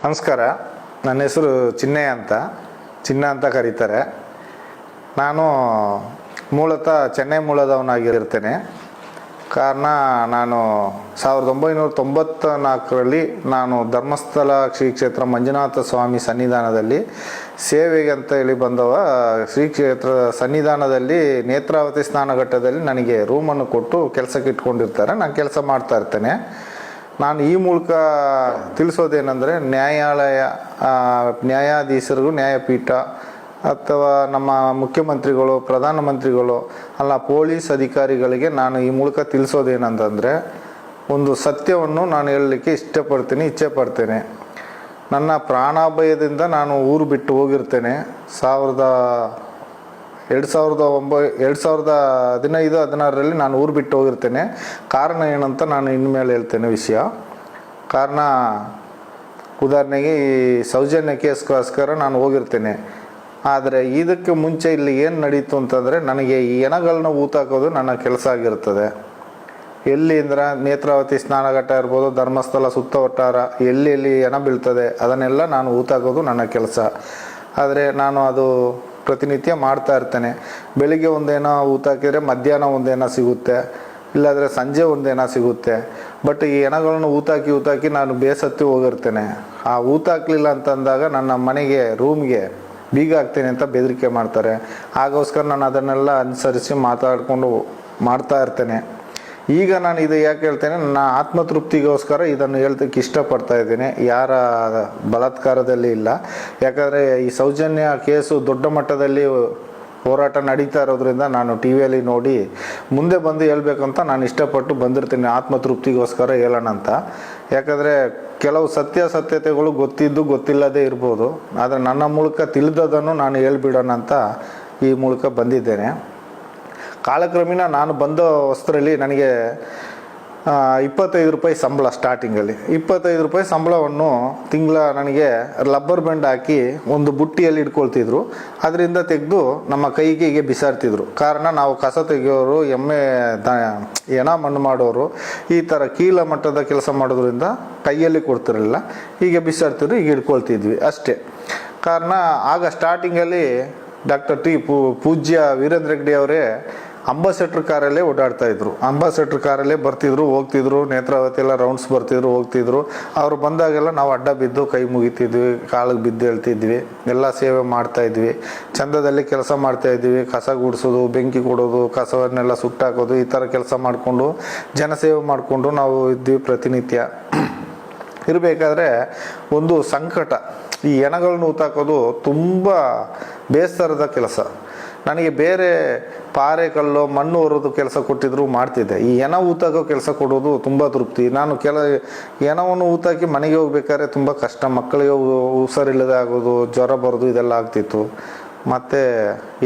ನಮಸ್ಕಾರ. ನನ್ನ ಹೆಸರು ಚಿನ್ನ ಅಂತ ಕರೀತಾರೆ. ನಾನು ಮೂಲತಃ ಚೆನ್ನೈ ಮೂಲದವನಾಗಿರ್ತೇನೆ. ಕಾರಣ ನಾನು 1994ರಲ್ಲಿ ನಾನು ಧರ್ಮಸ್ಥಳ ಶ್ರೀ ಕ್ಷೇತ್ರ ಮಂಜುನಾಥ ಸ್ವಾಮಿ ಸನ್ನಿಧಾನದಲ್ಲಿ ಸೇವೆಗೆ ಅಂತ ಹೇಳಿ ಬಂದವ. ಶ್ರೀ ಕ್ಷೇತ್ರ ಸನ್ನಿಧಾನದಲ್ಲಿ ನೇತ್ರಾವತಿ ಸ್ನಾನಘಟ್ಟದಲ್ಲಿ ನನಗೆ ರೂಮನ್ನು ಕೊಟ್ಟು ಕೆಲಸಕ್ಕೆ ಇಟ್ಕೊಂಡಿರ್ತಾರೆ. ನಾನು ಕೆಲಸ ಮಾಡ್ತಾ ಇರ್ತೇನೆ. ನಾನು ಈ ಮೂಲಕ ತಿಳಿಸೋದೇನೆಂದರೆ, ನ್ಯಾಯಾಧೀಶರಿಗೂ, ನ್ಯಾಯಪೀಠ ಅಥವಾ ನಮ್ಮ ಮುಖ್ಯಮಂತ್ರಿಗಳು, ಪ್ರಧಾನಮಂತ್ರಿಗಳು ಅಲ್ಲ, ಪೊಲೀಸ್ ಅಧಿಕಾರಿಗಳಿಗೆ ನಾನು ಈ ಮೂಲಕ ತಿಳಿಸೋದೇನಂತಂದರೆ, ಒಂದು ಸತ್ಯವನ್ನು ನಾನು ಹೇಳಲಿಕ್ಕೆ ಇಚ್ಛೆ ಪಡ್ತೇನೆ. ನನ್ನ ಪ್ರಾಣಾಭಯದಿಂದ ನಾನು ಊರು ಬಿಟ್ಟು ಹೋಗಿರ್ತೇನೆ. 2015-16ರಲ್ಲಿ ನಾನು ಊರು ಬಿಟ್ಟು ಹೋಗಿರ್ತೇನೆ. ಕಾರಣ ಏನಂತ ನಾನು ಇನ್ಮೇಲೆ ಹೇಳ್ತೇನೆ ವಿಷಯ. ಕಾರಣ ಉದಾಹರಣೆಗೆ ಈ ಸೌಜನ್ಯ ಕೇಸ್ಗೋಸ್ಕರ ನಾನು ಹೋಗಿರ್ತೇನೆ. ಆದರೆ ಇದಕ್ಕೆ ಮುಂಚೆ ಇಲ್ಲಿ ಏನು ನಡೀತು ಅಂತಂದರೆ, ನನಗೆ ಈ ಹೆಣಗಳನ್ನ ಊತಾಕೋದು ನನ್ನ ಕೆಲಸ ಆಗಿರ್ತದೆ. ಎಲ್ಲಿ ಅಂದ್ರೆ ನೇತ್ರಾವತಿ ಸ್ನಾನಘಟ್ಟ ಇರ್ಬೋದು, ಧರ್ಮಸ್ಥಳ ಸುತ್ತವಟ್ಟಾರ ಎಲ್ಲಿ ಹೆಣ ಬೀಳ್ತದೆ ಅದನ್ನೆಲ್ಲ ನಾನು ಊತಾಕೋದು ನನ್ನ ಕೆಲಸ. ಆದರೆ ನಾನು ಅದು ಪ್ರತಿನಿತ್ಯ ಮಾಡ್ತಾ ಇರ್ತೇನೆ. ಬೆಳಿಗ್ಗೆ ಒಂದೇನೋ ಊತಾಕಿದ್ರೆ ಮಧ್ಯಾಹ್ನ ಒಂದೇನೋ ಸಿಗುತ್ತೆ, ಇಲ್ಲಾಂದರೆ ಸಂಜೆ ಒಂದೇನೋ ಸಿಗುತ್ತೆ. ಬಟ್ ಈ ಹೆಣಗಳನ್ನು ಊತಾಕಿ ನಾನು ಬೇಸತ್ತಿ ಹೋಗಿರ್ತೇನೆ. ಆ ಊತಾಕ್ಲಿಲ್ಲ ಅಂತಂದಾಗ ನನ್ನ ಮನೆಗೆ ರೂಮ್ಗೆ ಬೀಗ ಹಾಕ್ತೇನೆ ಅಂತ ಬೆದರಿಕೆ ಮಾಡ್ತಾರೆ. ಆಗೋಸ್ಕರ ನಾನು ಅದನ್ನೆಲ್ಲ ಅನುಸರಿಸಿ ಮಾತಾಡಿಕೊಂಡು ಮಾಡ್ತಾ ಇರ್ತೇನೆ. ಈಗ ನಾನು ಇದು ಯಾಕೆ ಹೇಳ್ತೇನೆ, ನನ್ನ ಆತ್ಮತೃಪ್ತಿಗೋಸ್ಕರ ಇದನ್ನು ಹೇಳ್ತಕ್ಕೆ ಇಷ್ಟಪಡ್ತಾ ಇದ್ದೇನೆ. ಯಾರ ಬಲಾತ್ಕಾರದಲ್ಲಿ ಇಲ್ಲ. ಯಾಕಂದರೆ ಈ ಸೌಜನ್ಯ ಕೇಸು ದೊಡ್ಡ ಮಟ್ಟದಲ್ಲಿ ಹೋರಾಟ ನಡೀತಾ ಇರೋದ್ರಿಂದ ನಾನು ಟಿ ವಿಯಲ್ಲಿ ನೋಡಿ ಮುಂದೆ ಬಂದು ಹೇಳ್ಬೇಕಂತ ನಾನು ಇಷ್ಟಪಟ್ಟು ಬಂದಿರ್ತೀನಿ. ಆತ್ಮತೃಪ್ತಿಗೋಸ್ಕರ ಹೇಳೋಣ ಅಂತ. ಯಾಕಂದರೆ ಕೆಲವು ಸತ್ಯಾಸತ್ಯತೆಗಳು ಗೊತ್ತಿಲ್ಲದೇ ಇರ್ಬೋದು. ಆದರೆ ನನ್ನ ಮೂಲಕ ತಿಳಿದದನ್ನು ನಾನು ಹೇಳ್ಬಿಡೋಣ ಅಂತ ಈ ಮೂಲಕ ಬಂದಿದ್ದೇನೆ. ಕಾಲಕ್ರಮೇಣ ನಾನು ಬಂದ ವಸ್ತ್ರಲ್ಲಿ ನನಗೆ 25 ರೂಪಾಯಿ ಸಂಬಳ. ಸ್ಟಾರ್ಟಿಂಗಲ್ಲಿ 25 ರೂಪಾಯಿ ಸಂಬಳವನ್ನು ತಿಂಗಳ ನನಗೆ ರಬ್ಬರ್ ಬ್ಯಾಂಡ್ ಹಾಕಿ ಒಂದು ಬುಟ್ಟಿಯಲ್ಲಿ ಇಟ್ಕೊಳ್ತಿದ್ರು. ಅದರಿಂದ ತೆಗೆದು ನಮ್ಮ ಕೈಗೆ ಬಿಸಾಡ್ತಿದ್ರು. ಕಾರಣ ನಾವು ಕಸ ತೆಗೆಯೋರು, ಹೆಣ ಮಣ್ಣು ಮಾಡೋರು, ಈ ಥರ ಕೀಲ ಮಟ್ಟದ ಕೆಲಸ ಮಾಡೋದ್ರಿಂದ ಕೈಯಲ್ಲಿ ಕೊಡ್ತಿರಲಿಲ್ಲ. ಹೀಗೆ ಬಿಸಾಡ್ತಿದ್ರು, ಈಗ ಇಟ್ಕೊಳ್ತಿದ್ವಿ ಅಷ್ಟೇ. ಕಾರಣ ಆಗ ಸ್ಟಾರ್ಟಿಂಗಲ್ಲಿ ಡಾಕ್ಟರ್ ಪೂಜ್ಯ ವೀರೇಂದ್ರ ಹೆಗ್ಗಡೆ ಅವರೇ ಅಂಬಾಸೆಡರ್ ಕಾರಲ್ಲೇ ಓಡಾಡ್ತಾ ಇದ್ರು. ಅಂಬಾಸೆಡರ್ ಕಾರಲ್ಲೇ ಬರ್ತಿದ್ರು, ಹೋಗ್ತಿದ್ರು. ನೇತ್ರಾವತಿ ಎಲ್ಲ ರೌಂಡ್ಸ್ ಬರ್ತಿದ್ರು, ಹೋಗ್ತಿದ್ರು. ಅವರು ಬಂದಾಗೆಲ್ಲ ನಾವು ಅಡ್ಡ ಬಿದ್ದು ಕೈ ಮುಗಿತಿದ್ವಿ, ಕಾಲಿಗೆ ಬಿದ್ದು ಹೇಳ್ತಿದ್ವಿ, ಎಲ್ಲ ಸೇವೆ ಮಾಡ್ತಾ ಇದ್ವಿ. ಚಂದದಲ್ಲಿ ಕೆಲಸ ಮಾಡ್ತಾ ಇದ್ವಿ. ಕಸ ಗುಡಿಸೋದು, ಬೆಂಕಿ ಕೊಡೋದು, ಕಸವನ್ನೆಲ್ಲ ಸುಟ್ಟಾಕೋದು, ಈ ಥರ ಕೆಲಸ ಮಾಡಿಕೊಂಡು ಜನಸೇವೆ ಮಾಡಿಕೊಂಡು ನಾವು ಇದ್ವಿ ಪ್ರತಿನಿತ್ಯ. ಇರಬೇಕಾದ್ರೆ ಒಂದು ಸಂಕಟ, ಈ ಹೆಣಗಳನ್ನ ಊತಾಕೋದು ತುಂಬ ಬೇಸರದ ಕೆಲಸ. ನನಗೆ ಬೇರೆ ಪಾರೆ ಕಲ್ಲು ಮಣ್ಣು ಹೊರೋದು ಕೆಲಸ ಕೊಟ್ಟಿದ್ರು ಮಾಡ್ತಿದ್ದೆ. ಈ ಹೆಣ ಊತಾಕೋ ಕೆಲಸ ಕೊಡೋದು ತುಂಬ ತೃಪ್ತಿ. ನಾನು ಹೆಣವನ್ನು ಊತಾಕಿ ಮನೆಗೆ ಹೋಗ್ಬೇಕಾದ್ರೆ ತುಂಬ ಕಷ್ಟ. ಮಕ್ಕಳಿಗೆ ಹುಷಾರಿಲ್ಲದೆ ಆಗೋದು, ಜ್ವರ ಬರೋದು, ಇದೆಲ್ಲ ಆಗ್ತಿತ್ತು. ಮತ್ತು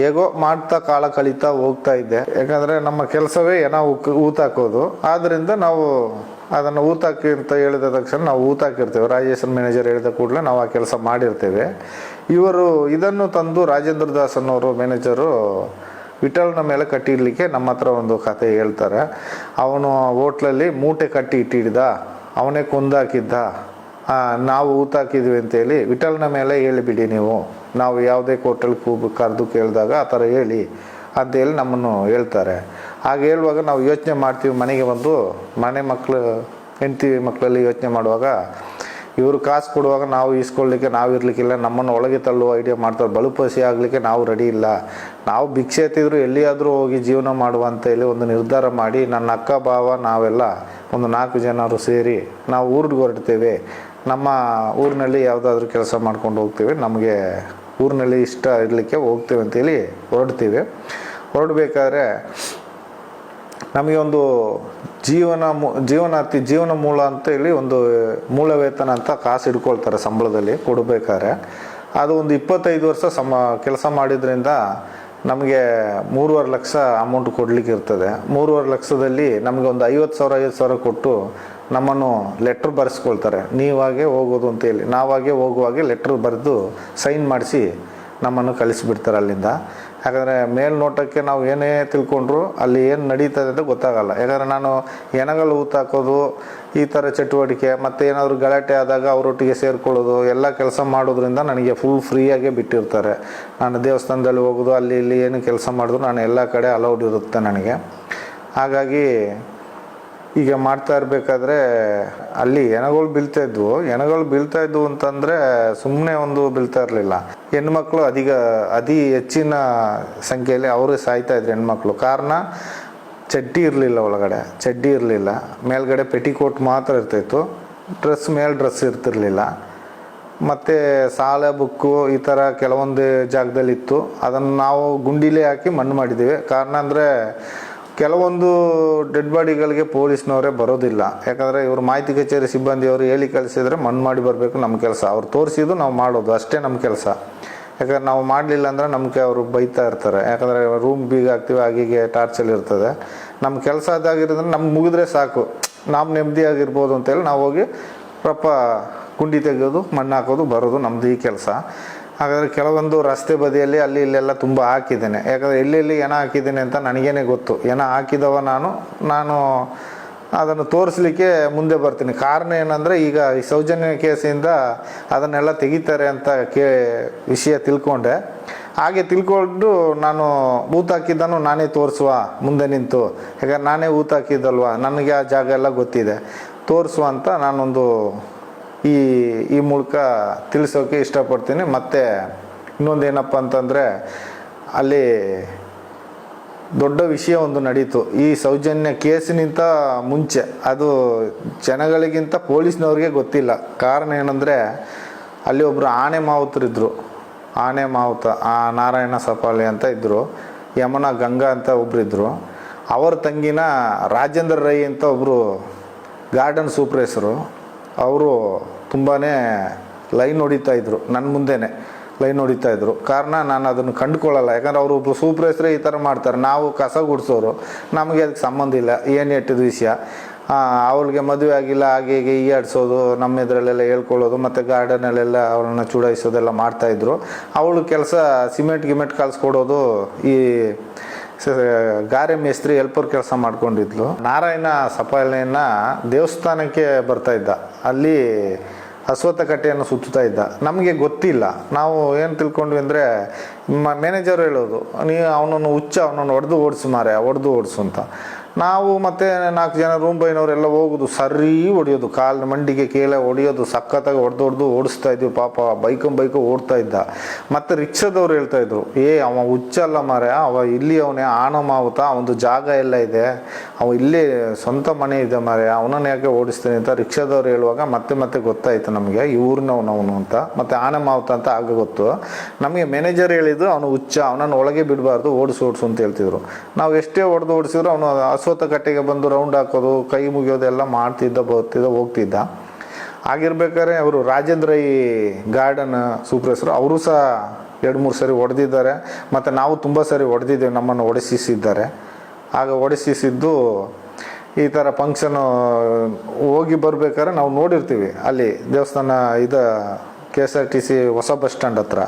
ಹೇಗೋ ಮಾಡ್ತಾ ಕಾಲ ಕಳೀತಾ ಹೋಗ್ತಾ ಇದ್ದೆ. ಯಾಕಂದರೆ ನಮ್ಮ ಕೆಲಸವೇ ಹೆಣ ಊತಾಕೋದು. ಆದ್ದರಿಂದ ನಾವು ಅದನ್ನು ಊತಾಕಿ ಅಂತ ಹೇಳಿದ ತಕ್ಷಣ ನಾವು ಊತಾಕಿರ್ತೇವೆ. ರಾಜೇಶನ್ ಮ್ಯಾನೇಜರ್ ಹೇಳಿದ ಕೂಡಲೇ ನಾವು ಆ ಕೆಲಸ ಮಾಡಿರ್ತೇವೆ. ಇವರು ಇದನ್ನು ತಂದು ರಾಜೇಂದ್ರ ದಾಸ್ ಅನ್ನೋರು ಮ್ಯಾನೇಜರು ವಿಠಲ್ನ ಮೇಲೆ ಕಟ್ಟಿ ಇಡಲಿಕ್ಕೆ ನಮ್ಮ ಹತ್ರ ಒಂದು ಕತೆ ಹೇಳ್ತಾರೆ. ಅವನು ಹೋಟ್ಲಲ್ಲಿ ಮೂಟೆ ಕಟ್ಟಿ ಇಟ್ಟಿದ್ದ, ಅವನೇ ಕೊಂದಾಕಿದ್ದ, ನಾವು ಊತಾಕಿದ್ವಿ ಅಂತೇಳಿ ವಿಠಲ್ನ ಮೇಲೆ ಹೇಳಿಬಿಡಿ, ನಾವು ಯಾವುದೇ ಹೋಟೆಲ್ ಕರೆದು ಕೇಳಿದಾಗ ಆ ಥರ ಹೇಳಿ ಅಂತೇಳಿ ನಮ್ಮನ್ನು ಹೇಳ್ತಾರೆ. ಹಾಗೆ ಹೇಳುವಾಗ ನಾವು ಯೋಚನೆ ಮಾಡ್ತೀವಿ. ಮನೆಗೆ ಬಂದು ಮಕ್ಕಳು ಹೆಂಡತಿ ಮಕ್ಕಳಲ್ಲಿ ಯೋಚನೆ ಮಾಡುವಾಗ ಇವರು ಕಾಸು ಕೊಡುವಾಗ ನಾವು ಈಸ್ಕೊಳ್ಳಿಕ್ಕೆ ನಾವು ಇರಲಿಕ್ಕಿಲ್ಲ, ನಮ್ಮನ್ನು ಒಳಗೆ ತಳ್ಳುವ ಐಡಿಯಾ ಮಾಡ್ತಾರೆ. ಬಲುಪಸಿ ಆಗಲಿಕ್ಕೆ ನಾವು ರೆಡಿ ಇಲ್ಲ. ನಾವು ಭಿಕ್ಷೆ ಎತ್ತಿದ್ರು ಎಲ್ಲಿಯಾದರೂ ಹೋಗಿ ಜೀವನ ಮಾಡುವ ಅಂತ ಹೇಳಿ ಒಂದು ನಿರ್ಧಾರ ಮಾಡಿ ನನ್ನ ಅಕ್ಕ ಭಾವ ನಾವೆಲ್ಲ ಒಂದು 4 ಜನರು ಸೇರಿ ನಾವು ಊರಿಗೆ ಹೊರಡ್ತೇವೆ. ನಮ್ಮ ಊರಿನಲ್ಲಿ ಯಾವುದಾದ್ರೂ ಕೆಲಸ ಮಾಡ್ಕೊಂಡು ಹೋಗ್ತೇವೆ, ನಮಗೆ ಊರಿನಲ್ಲಿ ಇಷ್ಟ ಇರಲಿಕ್ಕೆ ಹೋಗ್ತೇವೆ ಅಂತೇಳಿ ಹೊರಡಬೇಕಾದ್ರೆ ನಮಗೆ ಒಂದು ಜೀವನ ಮೂಲ ಅಂತ ಹೇಳಿ ಒಂದು ಮೂಲ ವೇತನ ಅಂತ ಕಾಸು ಇಟ್ಕೊಳ್ತಾರೆ ಸಂಬಳದಲ್ಲಿ ಕೊಡಬೇಕಾದ್ರೆ. ಅದು ಒಂದು 25 ವರ್ಷ ಕೆಲಸ ಮಾಡಿದ್ರಿಂದ ನಮಗೆ 3.5 ಲಕ್ಷ ಅಮೌಂಟ್ ಕೊಡಲಿಕ್ಕೆ ಇರ್ತದೆ. 3.5 ಲಕ್ಷದಲ್ಲಿ ನಮಗೆ ಒಂದು 50,000 ಕೊಟ್ಟು ನಮ್ಮನ್ನು ಲೆಟ್ರ್ ಬರೆಸ್ಕೊಳ್ತಾರೆ. ನೀವಾಗೆ ಹೋಗೋದು ಅಂತೇಳಿ. ನಾವಾಗೆ ಹೋಗುವಾಗೆ ಲೆಟ್ರ್ ಬರೆದು ಸೈನ್ ಮಾಡಿಸಿ ನಮ್ಮನ್ನು ಕಳಿಸಿಬಿಡ್ತಾರೆ ಅಲ್ಲಿಂದ. ಯಾಕಂದರೆ ಮೇಲ್ನೋಟಕ್ಕೆ ನಾವು ಏನೇ ತಿಳ್ಕೊಂಡ್ರು ಅಲ್ಲಿ ಏನು ನಡೀತದೆ ಅಂತ ಗೊತ್ತಾಗಲ್ಲ. ಯಾಕಂದರೆ ನಾನು ಹೆಣಗಳು ಊತಾಕೋದು ಈ ಥರ ಚಟುವಟಿಕೆ ಮತ್ತು ಏನಾದರೂ ಗಲಾಟೆ ಆದಾಗ ಅವರೊಟ್ಟಿಗೆ ಸೇರಿಕೊಳ್ಳೋದು ಎಲ್ಲ ಕೆಲಸ ಮಾಡೋದ್ರಿಂದ ನನಗೆ ಫುಲ್ ಫ್ರೀಯಾಗೇ ಬಿಟ್ಟಿರ್ತಾರೆ. ನಾನು ದೇವಸ್ಥಾನದಲ್ಲಿ ಹೋಗೋದು ಅಲ್ಲಿ ಇಲ್ಲಿ ಏನು ಕೆಲಸ ಮಾಡಿದ್ರು ನಾನು ಎಲ್ಲ ಕಡೆ ಅಲೌಡ್ ಇರುತ್ತೆ ನನಗೆ. ಹಾಗಾಗಿ ಈಗ ಮಾಡ್ತಾ ಇರಬೇಕಾದ್ರೆ ಅಲ್ಲಿ ಹೆಣಗಳು ಬೀಳ್ತಾ ಇದ್ವು ಅಂತಂದರೆ ಸುಮ್ಮನೆ ಒಂದು ಬೀಳ್ತಾ ಇರಲಿಲ್ಲ. ಹೆಣ್ಮಕ್ಳು ಅತಿ ಹೆಚ್ಚಿನ ಸಂಖ್ಯೆಯಲ್ಲಿ ಅವರೇ ಸಾಯ್ತಾ ಇದ್ರು ಹೆಣ್ಮಕ್ಳು. ಕಾರಣ ಚಡ್ಡಿ ಇರಲಿಲ್ಲ, ಒಳಗಡೆ ಚಡ್ಡಿ ಇರಲಿಲ್ಲ, ಮೇಲ್ಗಡೆ ಪೆಟಿಕೋಟ್ ಮಾತ್ರ ಇರ್ತಾಯಿತ್ತು, ಡ್ರೆಸ್ ಮೇಲೆ ಡ್ರೆಸ್ ಇರ್ತಿರ್ಲಿಲ್ಲ. ಮತ್ತು ಸಾಲೆ ಬುಕ್ಕು ಈ ಥರ ಕೆಲವೊಂದು ಜಾಗದಲ್ಲಿತ್ತು. ಅದನ್ನು ನಾವು ಗುಂಡಿಲೇ ಹಾಕಿ ಮಣ್ಣು ಮಾಡಿದ್ದೀವಿ. ಕಾರಣ ಅಂದರೆ ಕೆಲವೊಂದು ಡೆಡ್ ಬಾಡಿಗಳಿಗೆ ಪೊಲೀಸ್ನವರೇ ಬರೋದಿಲ್ಲ. ಯಾಕಂದರೆ ಇವರು ಮಾಹಿತಿ ಕಚೇರಿ ಸಿಬ್ಬಂದಿಯವರು ಹೇಳಿ ಕಳಿಸಿದರೆ ಮಣ್ಣು ಮಾಡಿ ಬರಬೇಕು ನಮ್ಮ ಕೆಲಸ. ಅವ್ರು ತೋರಿಸಿದ್ದು ನಾವು ಮಾಡೋದು ಅಷ್ಟೇ ನಮ್ಮ ಕೆಲಸ. ಯಾಕಂದ್ರೆ ನಾವು ಮಾಡಲಿಲ್ಲ ಅಂದರೆ ನಮಗೆ ಅವರು ಬೈತಾ ಇರ್ತಾರೆ. ಯಾಕಂದರೆ ರೂಮ್ ಬೀಗ ಹಾಕ್ತೀವಿ, ಹಾಗೆ ಟಾರ್ಚಲ್ಲಿ ಇರ್ತದೆ. ನಮ್ಮ ಕೆಲಸ ಅದಾಗಿರೋದ್ರೆ ನಮ್ಗೆ ಮುಗಿದ್ರೆ ಸಾಕು, ನಾವು ನೆಮ್ಮದಿಯಾಗಿರ್ಬೋದು ಅಂತೇಳಿ ನಾವು ಹೋಗಿ ಗುಂಡಿ ತೆಗೆಯೋದು, ಮಣ್ಣು ಹಾಕೋದು, ಬರೋದು ನಮ್ಮದು ಈ ಕೆಲಸ. ಹಾಗಾದರೆ ಕೆಲವೊಂದು ರಸ್ತೆ ಬದಿಯಲ್ಲಿ ಅಲ್ಲಿ ಇಲ್ಲೆಲ್ಲ ತುಂಬ ಹಾಕಿದ್ದೇನೆ. ಯಾಕಂದರೆ ಎಲ್ಲೆಲ್ಲಿ ಹೆಣ ಹಾಕಿದ್ದೇನೆ ಅಂತ ನನಗೇನೆ ಗೊತ್ತು. ಹೆಣ ಹಾಕಿದವ ನಾನು ಅದನ್ನು ತೋರಿಸ್ಲಿಕ್ಕೆ ಮುಂದೆ ಬರ್ತೀನಿ. ಕಾರಣ ಏನಂದರೆ ಈಗ ಈ ಸೌಜನ್ಯ ಕೇಸಿಂದ ಅದನ್ನೆಲ್ಲ ತೆಗಿತಾರೆ ಅಂತ ವಿಷಯ ತಿಳ್ಕೊಂಡೆ. ಹಾಗೆ ತಿಳ್ಕೊಂಡು ನಾನು ಊತ ಹಾಕಿದ್ದನ್ನು ನಾನೇ ತೋರಿಸುವ ಮುಂದೆ ನಿಂತು. ಯಾಕಂದ್ರೆ ನಾನೇ ಊತ ಹಾಕಿದ್ದಲ್ವ, ನನಗೆ ಆ ಜಾಗ ಎಲ್ಲ ಗೊತ್ತಿದೆ, ತೋರಿಸುವ ಅಂತ ನಾನೊಂದು ಈ ಮೂಲಕ ತಿಳಿಸೋಕೆ ಇಷ್ಟಪಡ್ತೀನಿ. ಮತ್ತು ಇನ್ನೊಂದೇನಪ್ಪ ಅಂತಂದರೆ ಅಲ್ಲಿ ದೊಡ್ಡ ವಿಷಯ ಒಂದು ನಡೀತು ಈ ಸೌಜನ್ಯ ಕೇಸಿನಿಂತ ಮುಂಚೆ. ಅದು ಜನಗಳಿಗಿಂತ ಪೊಲೀಸ್ನವ್ರಿಗೆ ಗೊತ್ತಿಲ್ಲ. ಕಾರಣ ಏನಂದರೆ ಅಲ್ಲಿ ಒಬ್ಬರು ಆನೆ ಮಾವುತರಿದ್ದರು. ಆನೆ ಮಾವುತ ನಾರಾಯಣ ಸಪಾಳಿ ಅಂತ ಇದ್ದರು. ಯಮನ ಗಂಗಾ ಅಂತ ಒಬ್ಬರಿದ್ದರು. ಅವರ ತಂಗಿನ ರಾಜೇಂದ್ರ ರೈ ಅಂತ ಒಬ್ಬರು ಗಾರ್ಡನ್ ಸೂಪರ್ವೈಸರು. ಅವರು ತುಂಬಾ ಲೈನ್ ಹೊಡಿತಾಯಿದ್ರು, ನನ್ನ ಮುಂದೆನೇ ಲೈನ್ ಹೊಡಿತಾಯಿದ್ರು. ಕಾರಣ ನಾನು ಅದನ್ನು ಕಂಡುಕೊಳ್ಳಲ್ಲ. ಯಾಕಂದ್ರೆ ಅವರು ಒಬ್ಬರು ಸೂಪರ್ವೈಸರೇ ಈ ಥರ ಮಾಡ್ತಾರೆ. ನಾವು ಕಸ ಗುಡಿಸೋರು, ನಮಗೆ ಅದಕ್ಕೆ ಸಂಬಂಧ ಇಲ್ಲ. ಏನು ಎಟ್ಟಿದ ವಿಷಯ, ಅವಳಿಗೆ ಮದುವೆ ಆಗಿಲ್ಲ, ಹಾಗೆ ಹೀಗೆ ಈಯಾಡಿಸೋದು, ನಮ್ಮ ಇದರಲ್ಲೆಲ್ಲ ಹೇಳ್ಕೊಳ್ಳೋದು, ಮತ್ತು ಗಾರ್ಡನಲ್ಲೆಲ್ಲ ಅವಳನ್ನು ಚೂಡಾಯಿಸೋದೆಲ್ಲ ಮಾಡ್ತಾಯಿದ್ರು. ಅವಳು ಕೆಲಸ ಸಿಮೆಂಟ್ ಕಲಿಸ್ಕೊಡೋದು, ಈ ಗಾರೆ ಮೇಸ್ತ್ರಿ ಹೆಲ್ಪರ್ ಕೆಲಸ ಮಾಡ್ಕೊಂಡಿದ್ಲು. ನಾರಾಯಣ ಸಪಾಳಿನ ದೇವಸ್ಥಾನಕ್ಕೆ ಬರ್ತಾ ಇದ್ದ, ಅಲ್ಲಿ ಅಶ್ವತ್ಥ ಕಟ್ಟೆಯನ್ನು ಸುತ್ತಾ ಇದ್ದ. ನಮಗೆ ಗೊತ್ತಿಲ್ಲ. ನಾವು ಏನು ತಿಳ್ಕೊಂಡ್ವಿ ಅಂದರೆ ಮ್ಯಾನೇಜರ್ ಹೇಳೋದು, ಅವನನ್ನು ಅವನನ್ನು ಹೊಡೆದು ಓಡಿಸು ಅಂತ. ನಾವು ಮತ್ತು 4 ಜನ ರೂಮ್ ಬೈನವರೆಲ್ಲ ಹೋಗೋದು, ಸರಿ ಹೊಡೆಯೋದು, ಕಾಲು ಮಂಡಿಗೆ ಕೇಳೆ ಹೊಡೆಯೋದು, ಸಖತ್ತಾಗಿ ಹೊಡೆದು ಓಡಿಸ್ತಾ ಇದ್ವಿ. ಪಾಪ ಬೈಕು ಓಡ್ತಾ ಇದ್ದ. ಮತ್ತು ರಿಕ್ಷಾದವ್ರು ಹೇಳ್ತಾಯಿದ್ರು, ಅವ ಹುಚ್ಚಲ್ಲ ಮಾರೆ, ಅವ ಇಲ್ಲಿ ಅವನೇ ಆನ ಮಾವುತ, ಅವನದು ಜಾಗ ಎಲ್ಲ ಇದೆ, ಅವ ಇಲ್ಲಿ ಸ್ವಂತ ಮನೆ ಇದೆ ಮಾರೆ, ಅವನನ್ನು ಯಾಕೆ ಓಡಿಸ್ತೀನಿ ಅಂತ ರಿಕ್ಷಾದವ್ರು ಹೇಳುವಾಗ ಮತ್ತೆ ಗೊತ್ತಾಯಿತು ನಮಗೆ ಇವ್ರನ್ನವನು ಅಂತ. ಮತ್ತು ಆನೆ ಮಾವುತ ಅಂತ ಆಗ ಗೊತ್ತು ನಮಗೆ. ಮ್ಯಾನೇಜರ್ ಹೇಳಿದ್ದು ಅವನು ಹುಚ್ಚ, ಅವನನ್ನು ಒಳಗೆ ಬಿಡಬಾರ್ದು, ಓಡಿಸು ಅಂತ ಹೇಳ್ತಿದ್ರು. ನಾವು ಎಷ್ಟೇ ಓಡಿಸಿದ್ರು ಅವನು ಅಶ್ವತ್ಥ ಕಟ್ಟೆಗೆ ಬಂದು ರೌಂಡ್ ಹಾಕೋದು, ಕೈ ಮುಗಿಯೋದೆಲ್ಲ ಮಾಡ್ತಿದ್ದ, ಹೋಗ್ತಿದ್ದ. ಆಗಿರ್ಬೇಕಾದ್ರೆ ಅವರು ರಾಜೇಂದ್ರ ಈ ಗಾರ್ಡನ್ ಸೂಪರ್ವೈಸರು, ಅವರು ಸಹ 2-3 ಸರಿ ಹೊಡೆದಿದ್ದಾರೆ. ಮತ್ತು ನಾವು ತುಂಬ ಸರಿ ಹೊಡೆದಿದ್ದೇವೆ, ನಮ್ಮನ್ನು ಹೊಡೆಸಿದ್ದಾರೆ. ಆಗ ಹೊಡೆಸಿದ್ದು ಈ ಥರ ಫಂಕ್ಷನು ಹೋಗಿ ಬರ್ಬೇಕಾದ್ರೆ ನಾವು ನೋಡಿರ್ತೀವಿ ಅಲ್ಲಿ ದೇವಸ್ಥಾನ KSRTC ಹೊಸ ಬಸ್ ಸ್ಟ್ಯಾಂಡ್ ಹತ್ರ.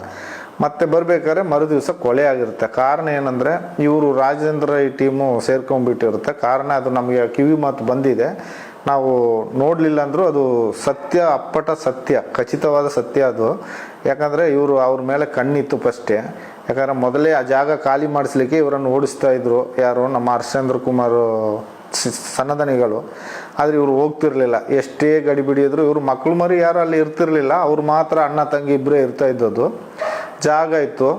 ಮತ್ತೆ ಬರ್ಬೇಕಾದ್ರೆ ಮರುದಿವಸ ಕೊಲೆ ಆಗಿರುತ್ತೆ. ಕಾರಣ ಏನಂದರೆ ಇವರು ರಾಜೇಂದ್ರ ಈ ಟೀಮು ಸೇರ್ಕೊಂಡ್ಬಿಟ್ಟಿರುತ್ತೆ. ಕಾರಣ ಅದು ನಮಗೆ ಕಿವಿ ಮಾತು ಬಂದಿದೆ, ನಾವು ನೋಡಲಿಲ್ಲ ಅಂದರೂ ಅದು ಸತ್ಯ, ಅಪ್ಪಟ ಸತ್ಯ, ಖಚಿತವಾದ ಸತ್ಯ ಅದು. ಯಾಕಂದರೆ ಅವ್ರ ಮೇಲೆ ಕಣ್ಣಿತ್ತು ಫಸ್ಟೇ. ಯಾಕಂದರೆ ಮೊದಲೇ ಆ ಜಾಗ ಖಾಲಿ ಮಾಡಿಸ್ಲಿಕ್ಕೆ ಇವರನ್ನು ಓಡಿಸ್ತಾ ಇದ್ರು ಯಾರು, ನಮ್ಮ ಹರ್ಷೇಂದ್ರ ಕುಮಾರ್ ಸನ್ನದನಿಗಳು. ಆದರೆ ಇವರು ಹೋಗ್ತಿರ್ಲಿಲ್ಲ. ಎಷ್ಟೇ ಗಡಿಬಿಡಿದ್ರು ಇವರು ಮಕ್ಕಳು ಮರಿ ಯಾರು ಅಲ್ಲಿ ಇರ್ತಿರ್ಲಿಲ್ಲ. ಅವ್ರು ಮಾತ್ರ ಅಣ್ಣ ತಂಗಿ ಇಬ್ಬರೇ ಇರ್ತಾ ಇದ್ದದ್ದು. ಜಾಗ ಇತ್ತು.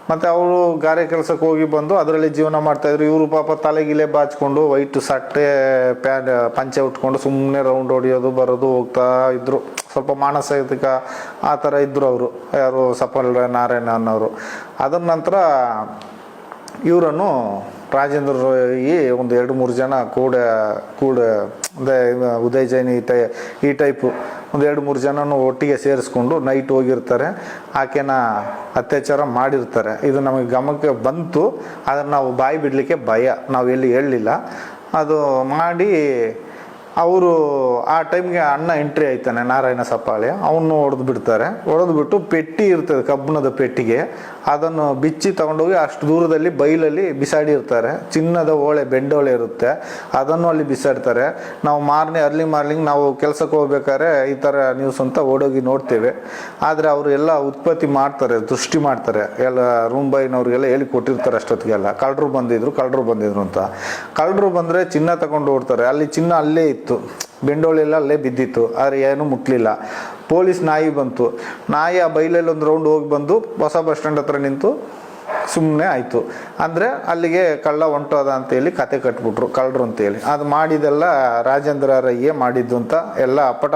ಮತ್ತು ಅವರು ಗಾರೆ ಕೆಲಸಕ್ಕೆ ಹೋಗಿ ಬಂದು ಅದರಲ್ಲಿ ಜೀವನ ಮಾಡ್ತಾಯಿದ್ರು. ಇವರು ಪಾಪ ತಲೆಗಿಲೆ ಬಾಚ್ಕೊಂಡು ವೈಟ್ ಸಟ್ಟೆ ಪಂಚೆ ಉಟ್ಕೊಂಡು ಸುಮ್ಮನೆ ರೌಂಡ್ ಹೊಡಿಯೋದು, ಬರೋದು, ಹೋಗ್ತಾ ಇದ್ರು. ಸ್ವಲ್ಪ ಮಾನಸಿಕ ಆ ಥರ ಇದ್ದರು ಅವರು, ಯಾರು ಸಫಲ ನಾರಾಯಣ ಅನ್ನೋರು. ಅದರ ನಂತರ ಇವರನ್ನು ರಾಜೇಂದ್ರ ಈ ಒಂದು 2-3 ಜನ ಕೂಡ ಅಂದರೆ ಉದಯ್ ಜೈನ್ ಈ ಟೈಪು ಒಂದು 2-3 ಜನನು ಒಟ್ಟಿಗೆ ಸೇರಿಸ್ಕೊಂಡು ನೈಟ್ ಹೋಗಿರ್ತಾರೆ. ಆಕೆನ ಅತ್ಯಾಚಾರ ಮಾಡಿರ್ತಾರೆ. ಇದು ನಮಗೆ ಗಮನಕ್ಕೆ ಬಂತು. ಅದನ್ನು ನಾವು ಬಾಯಿ ಬಿಡಲಿಕ್ಕೆ ಭಯ, ನಾವು ಎಲ್ಲಿ ಹೇಳಲಿಲ್ಲ. ಅದು ಮಾಡಿ ಅವರು ಆ ಟೈಮ್ಗೆ ಅಣ್ಣ ಎಂಟ್ರಿ ಆಯ್ತಾನೆ, ನಾರಾಯಣ ಸಪ್ಪಾಳೆ, ಅವನು ಹೊಡೆದು ಬಿಡ್ತಾರೆ. ಹೊಡೆದ್ಬಿಟ್ಟು ಪೆಟ್ಟಿ ಇರ್ತದೆ, ಕಬ್ಬಿಣದ ಪೆಟ್ಟಿಗೆ, ಅದನ್ನು ಬಿಚ್ಚಿ ತಗೊಂಡೋಗಿ ಅಷ್ಟು ದೂರದಲ್ಲಿ ಬೈಲಲ್ಲಿ ಬಿಸಾಡಿರ್ತಾರೆ. ಚಿನ್ನದ ಓಳೆ, ಬೆಂಡೋಳೆ ಇರುತ್ತೆ, ಅದನ್ನು ಅಲ್ಲಿ ಬಿಸಾಡ್ತಾರೆ. ನಾವು ಅರ್ಲಿ ಮಾರ್ನಿಂಗ್ ನಾವು ಕೆಲಸಕ್ಕೆ ಹೋಗ್ಬೇಕಾದ್ರೆ ಈ ಥರ ನ್ಯೂಸ್ ಅಂತ ಓಡೋಗಿ ನೋಡ್ತೇವೆ. ಆದರೆ ಅವರು ಎಲ್ಲ ಉತ್ಪತ್ತಿ ಮಾಡ್ತಾರೆ, ದೃಷ್ಟಿ ಮಾಡ್ತಾರೆ, ಎಲ್ಲ ರೂಮ್ ಬಾಯ್ನವ್ರಿಗೆಲ್ಲ ಹೇಳಿ ಕೊಟ್ಟಿರ್ತಾರೆ ಅಷ್ಟೊತ್ತಿಗೆಲ್ಲ. ಕಳ್ಳರು ಬಂದಿದ್ರು ಅಂತ. ಕಳ್ಳರು ಬಂದರೆ ಚಿನ್ನ ತಗೊಂಡು ಓಡ್ತಾರೆ. ಅಲ್ಲಿ ಚಿನ್ನ ಅಲ್ಲೇ ಇತ್ತು, ಬೆಂಡೋಳೆಲ್ಲ ಅಲ್ಲೇ ಬಿದ್ದಿತ್ತು, ಆದರೆ ಏನೂ ಮುಟ್ಲಿಲ್ಲ. ಪೊಲೀಸ್ ನಾಯಿ ಬಂತು, ನಾಯಿ ಆ ಬೈಲಲ್ಲಿ ಒಂದು ರೌಂಡ್ ಹೋಗಿ ಬಂದು ಹೊಸ ಬಸ್ ಸ್ಟ್ಯಾಂಡ್ ಹತ್ರ ನಿಂತು ಸುಮ್ಮನೆ ಆಯಿತು. ಅಂದರೆ ಅಲ್ಲಿಗೆ ಕಳ್ಳ ಹೊಂಟೋದ ಅಂತೇಳಿ ಕತೆ ಕಟ್ಬಿಟ್ರು ಕಳ್ಳರು ಅಂತೇಳಿ. ಅದು ಮಾಡಿದೆಲ್ಲ ರಾಜೇಂದ್ರ ರೈಯೇ ಮಾಡಿದ್ದು ಅಂತ ಎಲ್ಲ ಅಪ್ಪಟ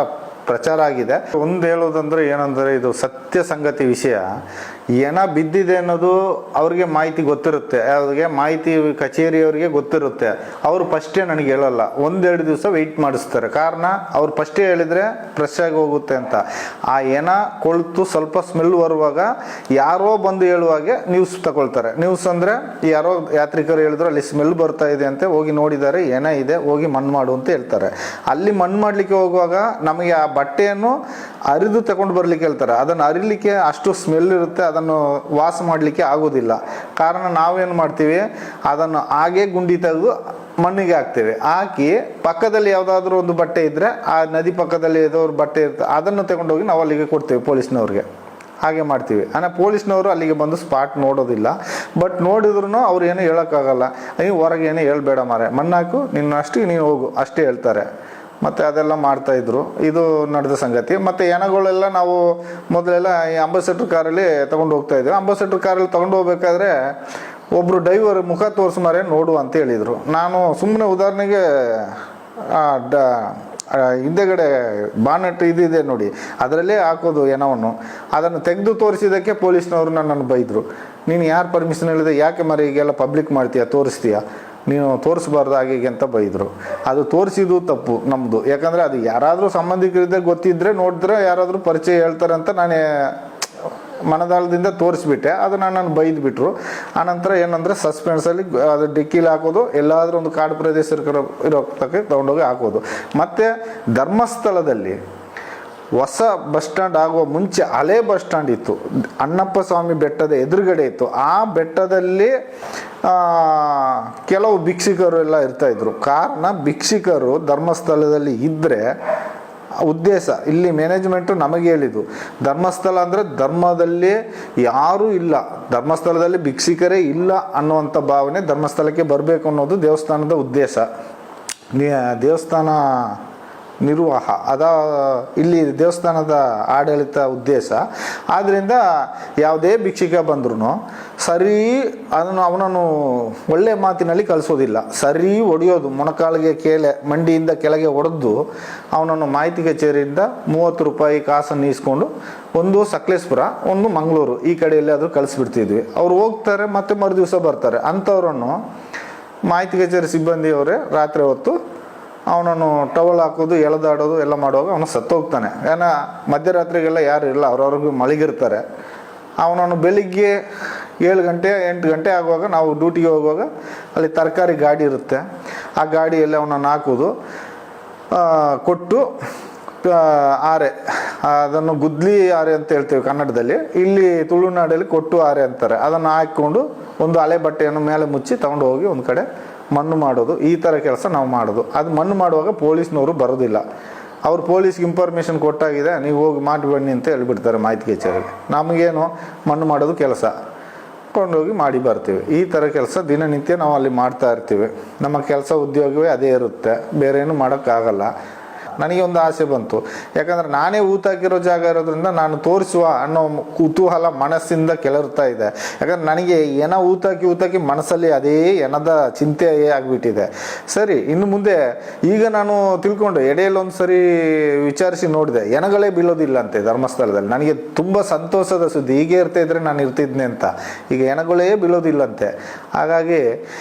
ಪ್ರಚಾರ ಆಗಿದೆ. ಒಂದು ಹೇಳೋದಂದ್ರೆ ಏನಂದರೆ, ಇದು ಸತ್ಯ ಸಂಗತಿ ವಿಷಯ. ಏನ ಬಿದ್ದಿದೆ ಅನ್ನೋದು ಅವ್ರಿಗೆ ಮಾಹಿತಿ ಗೊತ್ತಿರುತ್ತೆ, ಅವ್ರಿಗೆ ಮಾಹಿತಿ ಕಚೇರಿಯವರಿಗೆ ಗೊತ್ತಿರುತ್ತೆ. ಅವರು ಫಸ್ಟೇ ನನಗೆ ಹೇಳಲ್ಲ, 1-2 ದಿವಸ ವೆಯ್ಟ್ ಮಾಡಿಸ್ತಾರೆ. ಕಾರಣ ಅವ್ರು ಫಸ್ಟೇ ಹೇಳಿದರೆ ಫ್ರೆಶ್ ಆಗಿ ಹೋಗುತ್ತೆ ಅಂತ. ಆ ಏನ ಕೊಳ್ತು ಸ್ವಲ್ಪ ಸ್ಮೆಲ್ ಬರುವಾಗ ಯಾರೋ ಬಂದು ಹೇಳುವಾಗೆ ನ್ಯೂಸ್ ತಗೊಳ್ತಾರೆ. ನ್ಯೂಸ್ ಅಂದರೆ ಯಾರೋ ಯಾತ್ರಿಕರು ಹೇಳಿದ್ರು ಅಲ್ಲಿ ಸ್ಮೆಲ್ ಬರ್ತಾ ಇದೆ ಅಂತ, ಹೋಗಿ ನೋಡಿದ್ದಾರೆ, ಏನ ಇದೆ, ಹೋಗಿ ಮಣ್ಣು ಮಾಡು ಅಂತ ಹೇಳ್ತಾರೆ. ಅಲ್ಲಿ ಮಣ್ಣು ಮಾಡಲಿಕ್ಕೆ ಹೋಗುವಾಗ ನಮಗೆ ಆ ಬಟ್ಟೆಯನ್ನು ಅರಿದು ತಗೊಂಡು ಬರ್ಲಿಕ್ಕೆ ಹೇಳ್ತಾರೆ. ಅದನ್ನು ಅರಿಲಿಕ್ಕೆ ಅಷ್ಟು ಸ್ಮೆಲ್ ಇರುತ್ತೆ, ಅದನ್ನು ವಾಸ ಮಾಡಲಿಕ್ಕೆ ಆಗೋದಿಲ್ಲ. ಕಾರಣ ನಾವೇನು ಮಾಡ್ತೀವಿ, ಅದನ್ನು ಹಾಗೆ ಗುಂಡಿ ತೆಗೆದು ಮಣ್ಣಿಗೆ ಹಾಕ್ತೇವೆ. ಹಾಕಿ ಪಕ್ಕದಲ್ಲಿ ಯಾವುದಾದ್ರೂ ಒಂದು ಬಟ್ಟೆ ಇದ್ದರೆ, ಆ ನದಿ ಪಕ್ಕದಲ್ಲಿ ಏದೋ ಬಟ್ಟೆ ಇರುತ್ತೆ, ಅದನ್ನು ತಗೊಂಡೋಗಿ ನಾವು ಅಲ್ಲಿಗೆ ಕೊಡ್ತೇವೆ ಪೊಲೀಸ್ನವ್ರಿಗೆ. ಹಾಗೆ ಮಾಡ್ತೀವಿ. ಅಂದರೆ ಪೊಲೀಸ್ನವರು ಅಲ್ಲಿಗೆ ಬಂದು ಸ್ಪಾಟ್ ನೋಡೋದಿಲ್ಲ. ಬಟ್ ನೋಡಿದ್ರು ಅವ್ರು ಏನು ಹೇಳೋಕ್ಕಾಗಲ್ಲ, ನೀವು ಹೊರಗೆ ಏನು ಹೇಳ್ಬೇಡ ಮಾರೆ, ಮಣ್ಣಾಕು ನಿನ್ನಷ್ಟು ನೀನು ಹೋಗು ಅಷ್ಟೇ ಹೇಳ್ತಾರೆ. ಮತ್ತು ಅದೆಲ್ಲ ಮಾಡ್ತಾಯಿದ್ರು. ಇದು ನಡೆದ ಸಂಗತಿ. ಮತ್ತು ಏನಗಳೆಲ್ಲ ನಾವು ಮೊದಲೆಲ್ಲ ಈ ಅಂಬಾಸೆಡರ್ ಕಾರಲ್ಲಿ ತೊಗೊಂಡು ಹೋಗ್ತಾಯಿದ್ವಿ. ಅಂಬಾಸೆಡರ್ ಕಾರಲ್ಲಿ ತೊಗೊಂಡು ಹೋಗ್ಬೇಕಾದ್ರೆ ಒಬ್ಬರು ಡ್ರೈವರ್ ಮುಖ ತೋರಿಸು ಮಾರೆ ನೋಡು ಅಂತ ಹೇಳಿದರು. ನಾನು ಸುಮ್ಮನೆ ಉದಾಹರಣೆಗೆ ಹಿಂದೆಗಡೆ ಬಾನೆಟ್ ಇದಿದೆ ನೋಡಿ, ಅದರಲ್ಲೇ ಹಾಕೋದು ಏನವನ್ನು, ಅದನ್ನು ತೆಗೆದು ತೋರಿಸಿದ್ದಕ್ಕೆ ಪೊಲೀಸ್ನವರು ನನ್ನನ್ನು ಬೈದರು. ನೀನು ಯಾರು ಪರ್ಮಿಷನ್ ಹೇಳಿದೆ, ಯಾಕೆ ಮರಿ ಈಗೆಲ್ಲ ಪಬ್ಲಿಕ್ ಮಾಡ್ತೀಯ, ತೋರಿಸ್ತೀಯ, ನೀನು ತೋರಿಸ್ಬಾರ್ದು ಹಾಗೆ ಅಂತ ಬೈದರು. ಅದು ತೋರಿಸಿದ್ದು ತಪ್ಪು ನಮ್ಮದು. ಯಾಕಂದರೆ ಅದು ಯಾರಾದರೂ ಸಂಬಂಧಿಕರಿದ್ದರೆ ಗೊತ್ತಿದ್ದರೆ ನೋಡಿದ್ರೆ ಯಾರಾದರೂ ಪರಿಚಯ ಹೇಳ್ತಾರೆ ಅಂತ ನಾನು ಮನದಾಳದಿಂದ ತೋರಿಸ್ಬಿಟ್ಟೆ. ಅದು ನನ್ನನ್ನು ಬೈದ್ಬಿಟ್ರು. ಆನಂತರ ಏನಂದರೆ ಸಸ್ಪೆನ್ಸಲ್ಲಿ ಅದು ಡಿಕ್ಕಿಲಿ ಹಾಕೋದು, ಎಲ್ಲಾದರೂ ಒಂದು ಕಾಡು ಪ್ರದೇಶ ಇರೋ ತಕ್ಕ ತೊಗೊಂಡೋಗಿ ಹಾಕೋದು. ಮತ್ತು ಧರ್ಮಸ್ಥಳದಲ್ಲಿ ಹೊಸ ಬಸ್ ಸ್ಟ್ಯಾಂಡ್ ಆಗುವ ಮುಂಚೆ ಹಳೆ ಬಸ್ ಸ್ಟ್ಯಾಂಡ್ ಇತ್ತು, ಅಣ್ಣಪ್ಪ ಸ್ವಾಮಿ ಬೆಟ್ಟದ ಎದುರುಗಡೆ ಇತ್ತು. ಆ ಬೆಟ್ಟದಲ್ಲಿ ಕೆಲವು ಭಿಕ್ಷುಕರು ಎಲ್ಲ ಇರ್ತಾಯಿದ್ರು. ಕಾರಣ ಭಿಕ್ಷುಕರು ಧರ್ಮಸ್ಥಳದಲ್ಲಿ ಇದ್ದರೆ ಉದ್ದೇಶ, ಇಲ್ಲಿ ಮ್ಯಾನೇಜ್ಮೆಂಟು ನಮಗೆ ಹೇಳಿದ್ದು, ಧರ್ಮಸ್ಥಳ ಅಂದರೆ ಧರ್ಮದಲ್ಲಿ ಯಾರೂ ಇಲ್ಲ, ಧರ್ಮಸ್ಥಳದಲ್ಲಿ ಭಿಕ್ಷುಕರೇ ಇಲ್ಲ ಅನ್ನುವಂಥ ಭಾವನೆ, ಧರ್ಮಸ್ಥಳಕ್ಕೆ ಬರಬೇಕು ಅನ್ನೋದು ದೇವಸ್ಥಾನದ ಉದ್ದೇಶ, ದೇವಸ್ಥಾನ ನಿರ್ವಾಹ ಇಲ್ಲಿ ದೇವಸ್ಥಾನದ ಆಡಳಿತ ಉದ್ದೇಶ. ಆದ್ದರಿಂದ ಯಾವುದೇ ಭಿಕ್ಷುಕ ಬಂದ್ರೂ ಸರಿ ಅವನನ್ನು ಒಳ್ಳೆ ಮಾತಿನಲ್ಲಿ ಕಳಿಸೋದಿಲ್ಲ, ಸರಿ ಹೊಡೆಯೋದು, ಮೊಣಕಾಲಿಗೆ ಮಂಡಿಯಿಂದ ಕೆಳಗೆ ಹೊಡೆದು ಅವನನ್ನು ಮಾಹಿತಿ ಕಚೇರಿಯಿಂದ 30 ರೂಪಾಯಿ ಕಾಸನ್ನು ಈಸ್ಕೊಂಡು ಒಂದು ಸಕಲೇಶ್ಪುರ, ಒಂದು ಮಂಗಳೂರು, ಈ ಕಡೆಯಲ್ಲಿ ಆದರೂ ಕಳಿಸ್ಬಿಡ್ತಿದ್ವಿ. ಅವ್ರು ಹೋಗ್ತಾರೆ, ಮತ್ತೆ ಮರುದಿವಸ ಬರ್ತಾರೆ. ಅಂಥವ್ರನ್ನು ಮಾಹಿತಿ ಕಚೇರಿ ಸಿಬ್ಬಂದಿಯವರೇ ರಾತ್ರಿ ಹೊತ್ತು ಅವನನ್ನು ಟವಲ್ ಹಾಕೋದು, ಎಳೆದಾಡೋದು ಎಲ್ಲ ಮಾಡುವಾಗ ಅವನು ಸತ್ತೋಗ್ತಾನೆ. ಏನೋ ಮಧ್ಯರಾತ್ರಿಗೆಲ್ಲ ಯಾರು ಇಲ್ಲ, ಅವ್ರವ್ರಿಗೂ ಮಲಗಿರ್ತಾರೆ. ಅವನನ್ನು ಬೆಳಿಗ್ಗೆ 7 ಗಂಟೆ 8 ಗಂಟೆ ಆಗುವಾಗ ನಾವು ಡ್ಯೂಟಿಗೆ ಹೋಗುವಾಗ ಅಲ್ಲಿ ತರಕಾರಿ ಗಾಡಿ ಇರುತ್ತೆ, ಆ ಗಾಡಿಯಲ್ಲಿ ಅವನನ್ನು ಹಾಕೋದು, ಕೊಟ್ಟು ಆರೆ, ಅದನ್ನು ಗುದ್ಲಿ ಆರೆ ಅಂತ ಹೇಳ್ತೀವಿ ಕನ್ನಡದಲ್ಲಿ, ಇಲ್ಲಿ ತುಳುನಾಡಲ್ಲಿ ಕೊಟ್ಟು ಆರೆ ಅಂತಾರೆ. ಅದನ್ನು ಹಾಕ್ಕೊಂಡು ಒಂದು ಹಳೆ ಬಟ್ಟೆಯನ್ನು ಮೇಲೆ ಮುಚ್ಚಿ ತಗೊಂಡು ಹೋಗಿ ಒಂದು ಕಡೆ ಮಣ್ಣು ಮಾಡೋದು. ಈ ಥರ ಕೆಲಸ ನಾವು ಮಾಡೋದು. ಅದು ಮಣ್ಣು ಮಾಡುವಾಗ ಪೊಲೀಸ್ನವರು ಬರೋದಿಲ್ಲ. ಅವ್ರು ಪೊಲೀಸ್ಗೆ ಇನ್ಫಾರ್ಮೇಷನ್ ಕೊಟ್ಟಾಗಿದೆ, ನೀವು ಹೋಗಿ ಮಾಡಿ ಬನ್ನಿ ಅಂತ ಹೇಳ್ಬಿಡ್ತಾರೆ ಮಾಹಿತಿ ಕಚೇರಿಗೆ. ನಮಗೇನು ಮಣ್ಣು ಮಾಡೋದು ಕೆಲಸ, ಕೊಂಡೋಗಿ ಮಾಡಿ ಬರ್ತೀವಿ. ಈ ಥರ ಕೆಲಸ ದಿನನಿತ್ಯ ನಾವು ಅಲ್ಲಿ ಮಾಡ್ತಾ ಇರ್ತೀವಿ. ನಮ್ಮ ಕೆಲಸ ಉದ್ಯೋಗವೇ ಅದೇ ಇರುತ್ತೆ, ಬೇರೆ ಏನು ಮಾಡೋಕ್ಕಾಗಲ್ಲ. ನನಗೆ ಒಂದು ಆಸೆ ಬಂತು, ಯಾಕಂದರೆ ನಾನೇ ಊತಾಕಿರೋ ಜಾಗ ಇರೋದ್ರಿಂದ ನಾನು ತೋರಿಸುವ ಅನ್ನೋ ಕುತೂಹಲ ಮನಸ್ಸಿಂದ ಕೆಳರ್ತಾ ಇದೆ. ಯಾಕಂದ್ರೆ ನನಗೆ ಏನ ಊತಾಕಿ ಮನಸ್ಸಲ್ಲಿ ಅದೇ ಏನದ ಚಿಂತೆ ಆಗಿಬಿಟ್ಟಿದೆ. ಸರಿ, ಇನ್ನು ಮುಂದೆ ಈಗ ನಾನು ತಿಳ್ಕೊಂಡು ಎಡೆಯಲ್ಲಿ ಒಂದು ಸರಿ ವಿಚಾರಿಸಿ ನೋಡಿದೆ, ಎನಗಳೇ ಬೀಳೋದಿಲ್ಲ ಅಂತೆ ಧರ್ಮಸ್ಥಳದಲ್ಲಿ. ನನಗೆ ತುಂಬ ಸಂತೋಷದ ಸುದ್ದಿ, ಹೀಗೆ ಇರ್ತಾ ಇದ್ರೆ ನಾನು ಇರ್ತಿದ್ನೆ ಅಂತ. ಈಗ ಎನಗಳೇ ಬೀಳೋದಿಲ್ಲಂತೆ. ಹಾಗಾಗಿ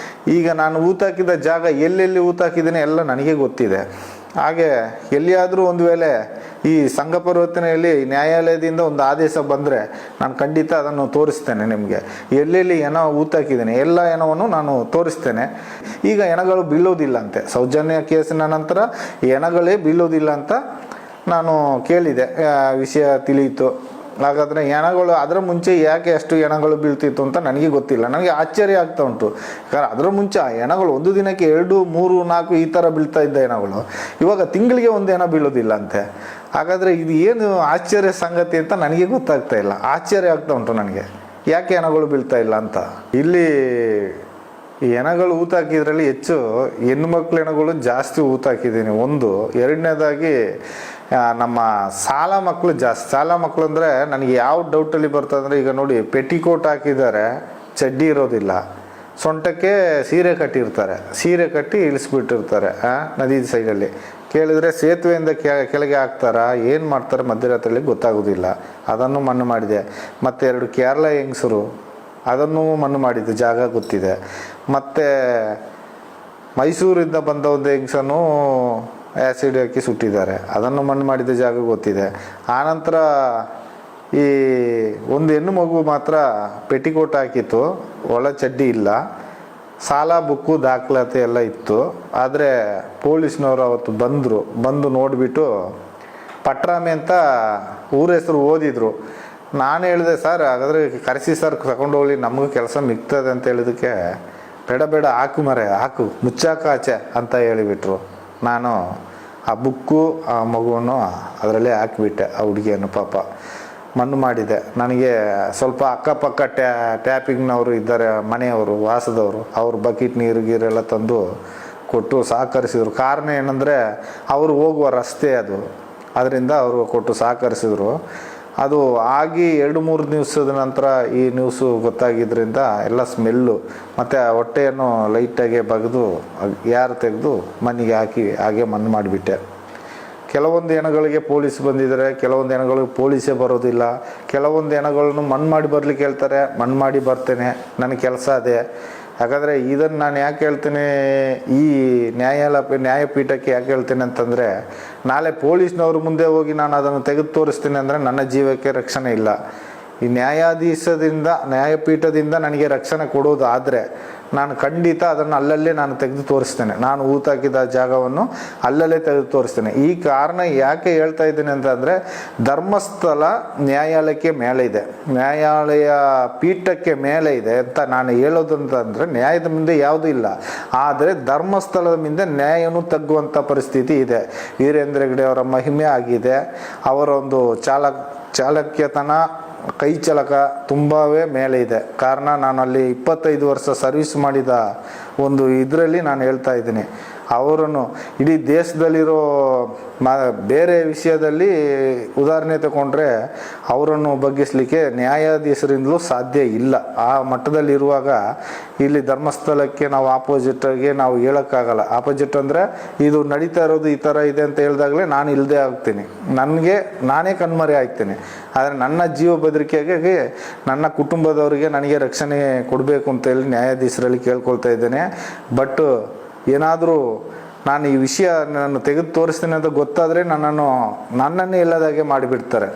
ಈಗ ನಾನು ಊತಾಕಿದ ಜಾಗ ಎಲ್ಲೆಲ್ಲಿ ಊತಾಕಿದ್ದೀನಿ ಎಲ್ಲ ನನಗೆ ಗೊತ್ತಿದೆ. ಹಾಗೆ ಎಲ್ಲಿಯಾದರೂ ಒಂದು ವೇಳೆ ಈ ಸಂಘ ಪರಿವರ್ತನೆಯಲ್ಲಿ ನ್ಯಾಯಾಲಯದಿಂದ ಒಂದು ಆದೇಶ ಬಂದರೆ ನಾನು ಖಂಡಿತ ಅದನ್ನು ತೋರಿಸ್ತೇನೆ ನಿಮಗೆ. ಎಲ್ಲೆಲ್ಲಿ ಹೆಣ ಊತಾಕಿದ್ದೇನೆ ಎಲ್ಲ ಹೆಣವನ್ನು ನಾನು ತೋರಿಸ್ತೇನೆ. ಈಗ ಹೆಣಗಳು ಬೀಳೋದಿಲ್ಲ ಅಂತೆ, ಸೌಜನ್ಯ ಕೇಸಿನ ನಂತರ ಹೆಣಗಳೇ ಬೀಳೋದಿಲ್ಲ ಅಂತ ನಾನು ಕೇಳಿದೆ, ವಿಷಯ ತಿಳಿಯಿತು. ಹಾಗಾದರೆ ಹೆಣಗಳು ಅದರ ಮುಂಚೆ ಯಾಕೆ ಅಷ್ಟು ಹೆಣಗಳು ಬೀಳ್ತಿತ್ತು ಅಂತ ನನಗೆ ಗೊತ್ತಿಲ್ಲ. ನನಗೆ ಆಶ್ಚರ್ಯ ಆಗ್ತಾ ಉಂಟು. ಯಾಕಂದ್ರೆ ಅದರ ಮುಂಚೆ ಆ ಹೆಣಗಳು ಒಂದು ದಿನಕ್ಕೆ 2, 3, 4 ಈ ಥರ ಬೀಳ್ತಾ ಇದ್ದ ಹೆಣಗಳು ಇವಾಗ ತಿಂಗಳಿಗೆ ಒಂದು ಹೆಣ ಬೀಳೋದಿಲ್ಲ ಅಂತೆ. ಹಾಗಾದರೆ ಇದು ಏನು ಆಶ್ಚರ್ಯ ಸಂಗತಿ ಅಂತ ನನಗೆ ಗೊತ್ತಾಗ್ತಾ ಇಲ್ಲ. ಆಶ್ಚರ್ಯ ಆಗ್ತಾ ಉಂಟು ನನಗೆ, ಯಾಕೆ ಹೆಣಗಳು ಬೀಳ್ತಾ ಇಲ್ಲ ಅಂತ. ಇಲ್ಲಿ ಈ ಹೆಣಗಳು ಊತಾಕಿದ್ರಲ್ಲಿ ಹೆಚ್ಚು ಹೆಣ್ಣು ಮಕ್ಳು ಹೆಣಗಳು ಜಾಸ್ತಿ ಊತಾಕಿದ್ದೀನಿ ಒಂದು. ಎರಡನೇದಾಗಿ ನಮ್ಮ ಸಾಲ ಮಕ್ಕಳು ಜಾಸ್ತಿ. ಸಾಲ ಮಕ್ಕಳು ಅಂದರೆ ನನಗೆ ಯಾವ ಡೌಟಲ್ಲಿ ಬರ್ತದಂದರೆ, ಈಗ ನೋಡಿ ಪೆಟಿಕೋಟ್ ಹಾಕಿದ್ದಾರೆ, ಚಡ್ಡಿ ಇರೋದಿಲ್ಲ, ಸೊಂಟಕ್ಕೆ ಸೀರೆ ಕಟ್ಟಿರ್ತಾರೆ, ಸೀರೆ ಕಟ್ಟಿ ಇಳಿಸ್ಬಿಟ್ಟಿರ್ತಾರೆ ನದಿ ಸೈಡಲ್ಲಿ. ಕೇಳಿದರೆ ಸೇತುವೆಯಿಂದ ಕೆಳಗೆ ಹಾಕ್ತಾರ, ಏನು ಮಾಡ್ತಾರೆ ಮಧ್ಯರಾತ್ರಿಯಲ್ಲಿ ಗೊತ್ತಾಗೋದಿಲ್ಲ. ಅದನ್ನು ಮಣ್ಣು ಮಾಡಿದೆ. ಮತ್ತು 2 ಕೇರಳ ಹೆಂಗಸರು ಅದನ್ನು ಮಣ್ಣು ಮಾಡಿದ್ದು ಜಾಗ ಗೊತ್ತಿದೆ. ಮತ್ತು ಮೈಸೂರಿಂದ ಬಂದ ಒಂದು ಹೆಂಗಸನ್ನು ಆ್ಯಸಿಡ್ ಹಾಕಿ ಸುಟ್ಟಿದ್ದಾರೆ, ಅದನ್ನು ಮಣ್ಣು ಮಾಡಿದ ಜಾಗ ಗೊತ್ತಿದೆ. ಆನಂತರ ಈ ಒಂದು ಹೆಣ್ಣು ಮಗು ಮಾತ್ರ ಪೆಟಿಕೋಟ್ ಹಾಕಿತ್ತು, ಒಳ ಚಡ್ಡಿ ಇಲ್ಲ, ಸಾಲ ಬುಕ್ಕು ದಾಖಲಾತಿ ಎಲ್ಲ ಇತ್ತು. ಆದರೆ ಪೊಲೀಸ್ನವರು ಅವತ್ತು ಬಂದು ನೋಡಿಬಿಟ್ಟು ಪಟ್ರಾಮಿ ಅಂತ ಊರ ಹೆಸರು ಓದಿದ್ರು. ನಾನು ಹೇಳಿದೆ, ಸರ್ ಹಾಗಾದರೆ ಕರೆಸಿ ಸರ್ ತಗೊಂಡೋಗ್ಲಿ, ನಮಗೂ ಕೆಲಸ ಮಿಗ್ತದೆ ಅಂತ ಹೇಳಿದಕ್ಕೆ, ಬೇಡ ಹಾಕು ಹಾಕು ಮುಚ್ಚಾಕ ಆಚೆ ಅಂತ ಹೇಳಿಬಿಟ್ರು. ನಾನು ಆ ಬುಕ್ಕು ಆ ಮಗುವನ್ನು ಅದರಲ್ಲೇ ಹಾಕಿಬಿಟ್ಟೆ. ಆ ಹುಡುಗಿಯನ್ನು ಪಾಪ ಮಣ್ಣು ಮಾಡಿದೆ. ನನಗೆ ಸ್ವಲ್ಪ ಅಕ್ಕಪಕ್ಕ ಟ್ಯಾಪಿಂಗ್ನವರು ಇದ್ದಾರೆ, ಮನೆಯವರು ವಾಸದವರು, ಅವರು ಬಕೆಟ್ ನೀರೆಲ್ಲ ತಂದು ಕೊಟ್ಟು ಸಹಕರಿಸಿದರು. ಕಾರಣ ಏನಂದರೆ ಅವರು ಹೋಗುವ ರಸ್ತೆ ಅದು, ಅದರಿಂದ ಅವರು ಕೊಟ್ಟು ಸಹಕರಿಸಿದರು. ಅದು ಆಗಿ 2-3 ದಿವಸದ ನಂತರ ಈ ನ್ಯೂಸು ಗೊತ್ತಾಗಿದ್ದರಿಂದ ಎಲ್ಲ ಸ್ಮೆಲ್ಲು ಮತ್ತು ಹೊಟ್ಟೆಯನ್ನು ಲೈಟಾಗೆ ಬಗೆದು ಯಾರು ತೆಗೆದು ಮಣ್ಣಿಗೆ ಹಾಕಿ ಹಾಗೆ ಮಣ್ಣು ಮಾಡಿಬಿಟ್ಟೆ. ಕೆಲವೊಂದು ಹೆಣಗಳಿಗೆ ಪೊಲೀಸ್ ಬಂದಿದ್ದಾರೆ, ಕೆಲವೊಂದು ಹೆಣಗಳಿಗೆ ಪೊಲೀಸೇ ಬರೋದಿಲ್ಲ. ಕೆಲವೊಂದು ಹೆಣಗಳನ್ನು ಮಣ್ಣು ಮಾಡಿ ಬರಲಿಕ್ಕೆ ಹೇಳ್ತಾರೆ, ಮಣ್ಣು ಮಾಡಿ ಬರ್ತೇನೆ, ನನ್ನ ಕೆಲಸ ಅದೇ. ಯಾಕಂದರೆ ಇದನ್ನು ನಾನು ಯಾಕೆ ಹೇಳ್ತೀನಿ, ಈ ನ್ಯಾಯಪೀಠಕ್ಕೆ ಯಾಕೆ ಹೇಳ್ತೀನಿ ಅಂತಂದರೆ, ನಾಳೆ ಪೊಲೀಸ್ನವ್ರ ಮುಂದೆ ಹೋಗಿ ನಾನು ಅದನ್ನು ತೆಗೆದು ತೋರಿಸ್ತೀನಿ ಅಂದರೆ ನನ್ನ ಜೀವಕ್ಕೆ ರಕ್ಷಣೆ ಇಲ್ಲ. ಈ ನ್ಯಾಯಪೀಠದಿಂದ ನನಗೆ ರಕ್ಷಣೆ ಕೊಡೋದಾದರೆ ನಾನು ಖಂಡಿತ ಅದನ್ನು ಅಲ್ಲಲ್ಲೇ ನಾನು ತೆಗೆದು ತೋರಿಸ್ತೇನೆ. ನಾನು ಊತಾಕಿದ ಜಾಗವನ್ನು ಅಲ್ಲಲ್ಲೇ ತೆಗೆದು ತೋರಿಸ್ತೇನೆ. ಈ ಕಾರಣ ಯಾಕೆ ಹೇಳ್ತಾ ಇದ್ದೀನಿ ಅಂತಂದರೆ, ಧರ್ಮಸ್ಥಳ ನ್ಯಾಯಾಲಯಕ್ಕೆ ಮೇಲೆ ಇದೆ, ನ್ಯಾಯಾಲಯ ಪೀಠಕ್ಕೆ ಮೇಲೆ ಇದೆ ಅಂತ ನಾನು ಹೇಳೋದು ಅಂತಂದರೆ, ನ್ಯಾಯದ ಮುಂದೆ ಯಾವುದೂ ಇಲ್ಲ. ಆದರೆ ಧರ್ಮಸ್ಥಳದ ಮುಂದೆ ನ್ಯಾಯವನ್ನು ತಗ್ಗುವಂಥ ಪರಿಸ್ಥಿತಿ ಇದೆ. ವೀರೇಂದ್ರ ಹೆಗ್ಗಡೆ ಅವರ ಮಹಿಮೆ ಆಗಿದೆ. ಅವರ ಒಂದು ಚಾಲಕ್ಯತನ, ಕೈ ಚಳಕ ತುಂಬವೇ ಮೇಲೆ ಇದೆ. ಕಾರಣ ನಾನು ಅಲ್ಲಿ 25 ವರ್ಷ ಸರ್ವಿಸ್ ಮಾಡಿದ ಒಂದು ಇದರಲ್ಲಿ ನಾನು ಹೇಳ್ತಾ ಇದ್ದೀನಿ. ಅವರನ್ನು ಇಡೀ ದೇಶದಲ್ಲಿರೋ ಬೇರೆ ವಿಷಯದಲ್ಲಿ ಉದಾಹರಣೆ ತಗೊಂಡ್ರೆ ಅವರನ್ನು ಬಗ್ಗಿಸಲಿಕ್ಕೆ ನ್ಯಾಯಾಧೀಶರಿಂದಲೂ ಸಾಧ್ಯ ಇಲ್ಲ. ಆ ಮಟ್ಟದಲ್ಲಿರುವಾಗ ಇಲ್ಲಿ ಧರ್ಮಸ್ಥಳಕ್ಕೆ ನಾವು ಆಪೋಸಿಟಾಗಿ ನಾವು ಹೇಳೋಕ್ಕಾಗಲ್ಲ. ಆಪೋಸಿಟ್ ಅಂದರೆ ಇದು ನಡೀತಾ ಇರೋದು ಈ ಥರ ಇದೆ ಅಂತ ಹೇಳಿದಾಗಲೇ ನಾನು ಇಲ್ಲದೆ ಆಗ್ತೀನಿ, ನಾನೇ ಕಣ್ಮರೆ ಆಗ್ತೀನಿ. ಆದರೆ ನನ್ನ ಜೀವ ಬೆದರಿಕೆಗೆ ನನ್ನ ಕುಟುಂಬದವರಿಗೆ ನನಗೆ ರಕ್ಷಣೆ ಕೊಡಬೇಕು ಅಂತೇಳಿ ನ್ಯಾಯಾಧೀಶರಲ್ಲಿ ಕೇಳ್ಕೊಳ್ತಾ ಇದ್ದೇನೆ. ಬಟ್ ಏನಾದರೂ ನಾನು ಈ ವಿಷಯ ನಾನು ತೆಗೆದು ತೋರಿಸ್ತೀನಿ ಅಂತ ಗೊತ್ತಾದರೆ ನನ್ನನ್ನೇ ಇಲ್ಲದಾಗೆ ಮಾಡಿಬಿಡ್ತಾರೆ.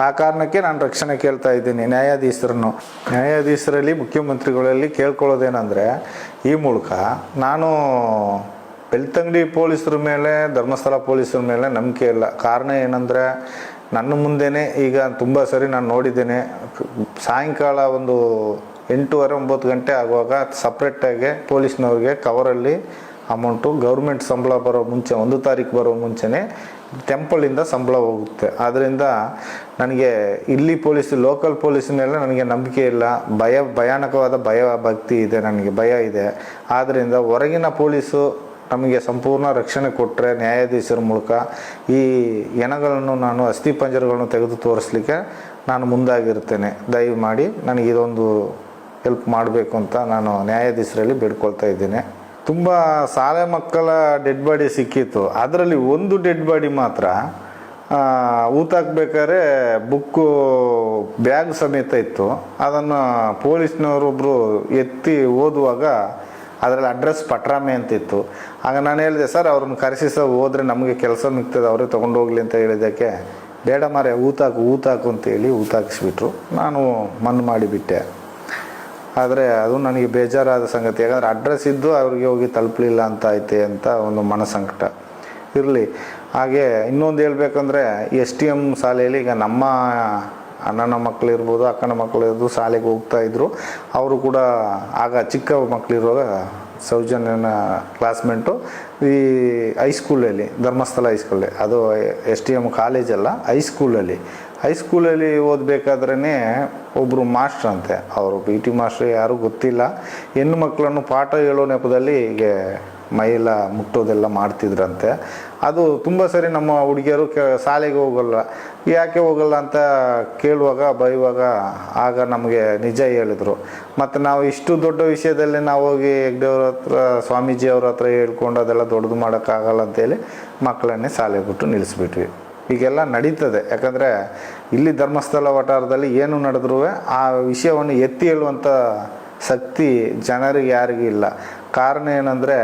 ಆ ಕಾರಣಕ್ಕೆ ನಾನು ರಕ್ಷಣೆ ಕೇಳ್ತಾ ಇದ್ದೀನಿ ನ್ಯಾಯಾಧೀಶರಲ್ಲಿ ಮುಖ್ಯಮಂತ್ರಿಗಳಲ್ಲಿ ಕೇಳ್ಕೊಳ್ಳೋದೇನೆಂದರೆ, ಈ ಮೂಲಕ ನಾನು ಬೆಳ್ತಂಗಡಿ ಪೊಲೀಸರ ಮೇಲೆ, ಧರ್ಮಸ್ಥಳ ಪೊಲೀಸರ ಮೇಲೆ ನಂಬಿಕೆ ಇಲ್ಲ. ಕಾರಣ ಏನಂದರೆ, ನನ್ನ ಮುಂದೆನೇ ಈಗ ತುಂಬ ಸರಿ ನಾನು ನೋಡಿದ್ದೇನೆ, ಸಾಯಂಕಾಲ ಒಂದು 8:30-9 ಗಂಟೆ ಆಗುವಾಗ ಸಪ್ರೇಟಾಗಿ ಪೊಲೀಸ್ನವ್ರಿಗೆ ಕವರಲ್ಲಿ ಅಮೌಂಟು ಗೌರ್ಮೆಂಟ್ ಸಂಬಳ ಬರೋ ಮುಂಚೆ 1 ತಾರೀಕು ಬರೋ ಮುಂಚೆನೇ ಟೆಂಪಲಿಂದ ಸಂಬಳ ಹೋಗುತ್ತೆ. ಆದ್ದರಿಂದ ನನಗೆ ಇಲ್ಲಿ ಲೋಕಲ್ ಪೊಲೀಸ್ ಮೇಲೆ ನನಗೆ ನಂಬಿಕೆ ಇಲ್ಲ, ಭಯಾನಕವಾದ ಭಕ್ತಿ ಇದೆ, ನನಗೆ ಭಯ ಇದೆ. ಆದ್ದರಿಂದ ಹೊರಗಿನ ಪೊಲೀಸು ನಮಗೆ ಸಂಪೂರ್ಣ ರಕ್ಷಣೆ ಕೊಟ್ಟರೆ ನ್ಯಾಯಾಧೀಶರ ಮೂಲಕ ಈ ಹೆಣಗಳನ್ನು ನಾನು ಅಸ್ಥಿಪಂಜರಗಳನ್ನು ತೆಗೆದು ತೋರಿಸ್ಲಿಕ್ಕೆ ನಾನು ಮುಂದಾಗಿರ್ತೇನೆ. ದಯಮಾಡಿ ನನಗೆ ಇದೊಂದು ಹೆಲ್ಪ್ ಮಾಡಬೇಕು ಅಂತ ನಾನು ನ್ಯಾಯಾಧೀಶರಲ್ಲಿ ಬೇಡ್ಕೊಳ್ತಾ ಇದ್ದೇನೆ. ತುಂಬ ಶಾಲೆ ಮಕ್ಕಳ ಡೆಡ್ ಬಾಡಿ ಸಿಕ್ಕಿತ್ತು. ಅದರಲ್ಲಿ ಒಂದು ಡೆಡ್ ಬಾಡಿ ಮಾತ್ರ ಊತಾಕ್ಬೇಕಾದ್ರೆ ಬುಕ್ಕು ಬ್ಯಾಗ್ ಸಮೇತ ಇತ್ತು. ಅದನ್ನು ಪೊಲೀಸ್ನವರೊಬ್ಬರು ಎತ್ತಿ ಓದುವಾಗ ಅದರಲ್ಲಿ ಅಡ್ರೆಸ್ ಪಟ್ರಾಮೆ ಅಂತಿತ್ತು. ಆಗ ನಾನು ಹೇಳಿದೆ, ಸರ್ ಅವ್ರನ್ನ ಕರೆಸಿ ಸರ್, ಹೋದರೆ ನಮಗೆ ಕೆಲಸ ಮಿಗ್ತದೆ, ಅವರೇ ತೊಗೊಂಡು ಹೋಗಲಿ ಅಂತ ಹೇಳಿದ್ದಕ್ಕೆ, ಬೇಡ ಮಾರೆ ಊತಾಕು ಅಂತೇಳಿ ಊತಾಕಿಸ್ಬಿಟ್ರು. ನಾನು ಮಣ್ಣು ಮಾಡಿಬಿಟ್ಟೆ. ಆದರೆ ಅದು ನನಗೆ ಬೇಜಾರಾದ ಸಂಗತಿ. ಯಾಕಂದರೆ ಅಡ್ರೆಸ್ ಇದ್ದು ಅವ್ರಿಗೆ ಹೋಗಿ ತಲುಪಲಿಲ್ಲ ಅಂತ ಐತೆ ಅಂತ ಒಂದು ಮನಸ್ಸಂಕಟ ಇರಲಿ. ಹಾಗೆ ಇನ್ನೊಂದು ಹೇಳ್ಬೇಕಂದ್ರೆ, STM ಶಾಲೆಯಲ್ಲಿ ಈಗ ನಮ್ಮ ಅಣ್ಣನ ಮಕ್ಕಳಿರ್ಬೋದು, ಅಕ್ಕನ ಮಕ್ಕಳಿರ್ಬೋದು, ಶಾಲೆಗೆ ಹೋಗ್ತಾಯಿದ್ರು. ಅವರು ಕೂಡ ಆಗ ಚಿಕ್ಕ ಮಕ್ಕಳಿರುವಾಗ ಸೌಜನ್ಯನ ಕ್ಲಾಸ್ಮೇಟು ಈ ಹೈಸ್ಕೂಲಲ್ಲಿ, ಧರ್ಮಸ್ಥಳ ಹೈಸ್ಕೂಲಲ್ಲಿ, ಅದು STM ಕಾಲೇಜಲ್ಲ, ಹೈಸ್ಕೂಲಲ್ಲಿ ಓದಬೇಕಾದ್ರೇ ಒಬ್ಬರು ಮಾಸ್ಟ್ರ್ ಅಂತೆ, ಅವರು PT ಮಾಸ್ಟ್ರು ಯಾರೂ ಗೊತ್ತಿಲ್ಲ, ಹೆಣ್ಣು ಮಕ್ಕಳನ್ನು ಪಾಠ ಹೇಳೋ ನೆಪದಲ್ಲಿ ಹೀಗೆ ಮೈಯೆಲ್ಲ ಮುಟ್ಟೋದೆಲ್ಲ ಮಾಡ್ತಿದ್ರಂತೆ. ಅದು ತುಂಬ ಸರಿ ನಮ್ಮ ಹುಡುಗಿಯರು ಶಾಲೆಗೆ ಹೋಗಲ್ಲ, ಯಾಕೆ ಹೋಗಲ್ಲ ಅಂತ ಕೇಳುವಾಗ ಬೈಯುವಾಗ ಆಗ ನಮಗೆ ನಿಜ ಹೇಳಿದರು. ಮತ್ತು ನಾವು ಇಷ್ಟು ದೊಡ್ಡ ವಿಷಯದಲ್ಲಿ ನಾವು ಹೋಗಿ ಹೆಗ್ಡೆಯವ್ರ ಹತ್ರ, ಸ್ವಾಮೀಜಿಯವ್ರ ಹತ್ರ ಹೇಳ್ಕೊಂಡು ಅದೆಲ್ಲ ದೊಡ್ಡದು ಮಾಡೋಕ್ಕಾಗಲ್ಲ ಅಂತೇಳಿ ಮಕ್ಕಳನ್ನೇ ಶಾಲೆ ಬಿಟ್ಟು ನಿಲ್ಲಿಸ್ಬಿಟ್ವಿ. ಹೀಗೆಲ್ಲ ನಡೀತದೆ. ಯಾಕಂದರೆ ಇಲ್ಲಿ ಧರ್ಮಸ್ಥಳ ವಠಾರದಲ್ಲಿ ಏನು ನಡೆದ್ರೂ ಆ ವಿಷಯವನ್ನು ಎತ್ತಿ ಹೇಳುವಂಥ ಶಕ್ತಿ ಜನರಿಗೆ ಯಾರಿಗೂ ಇಲ್ಲ. ಕಾರಣ ಏನಂದರೆ,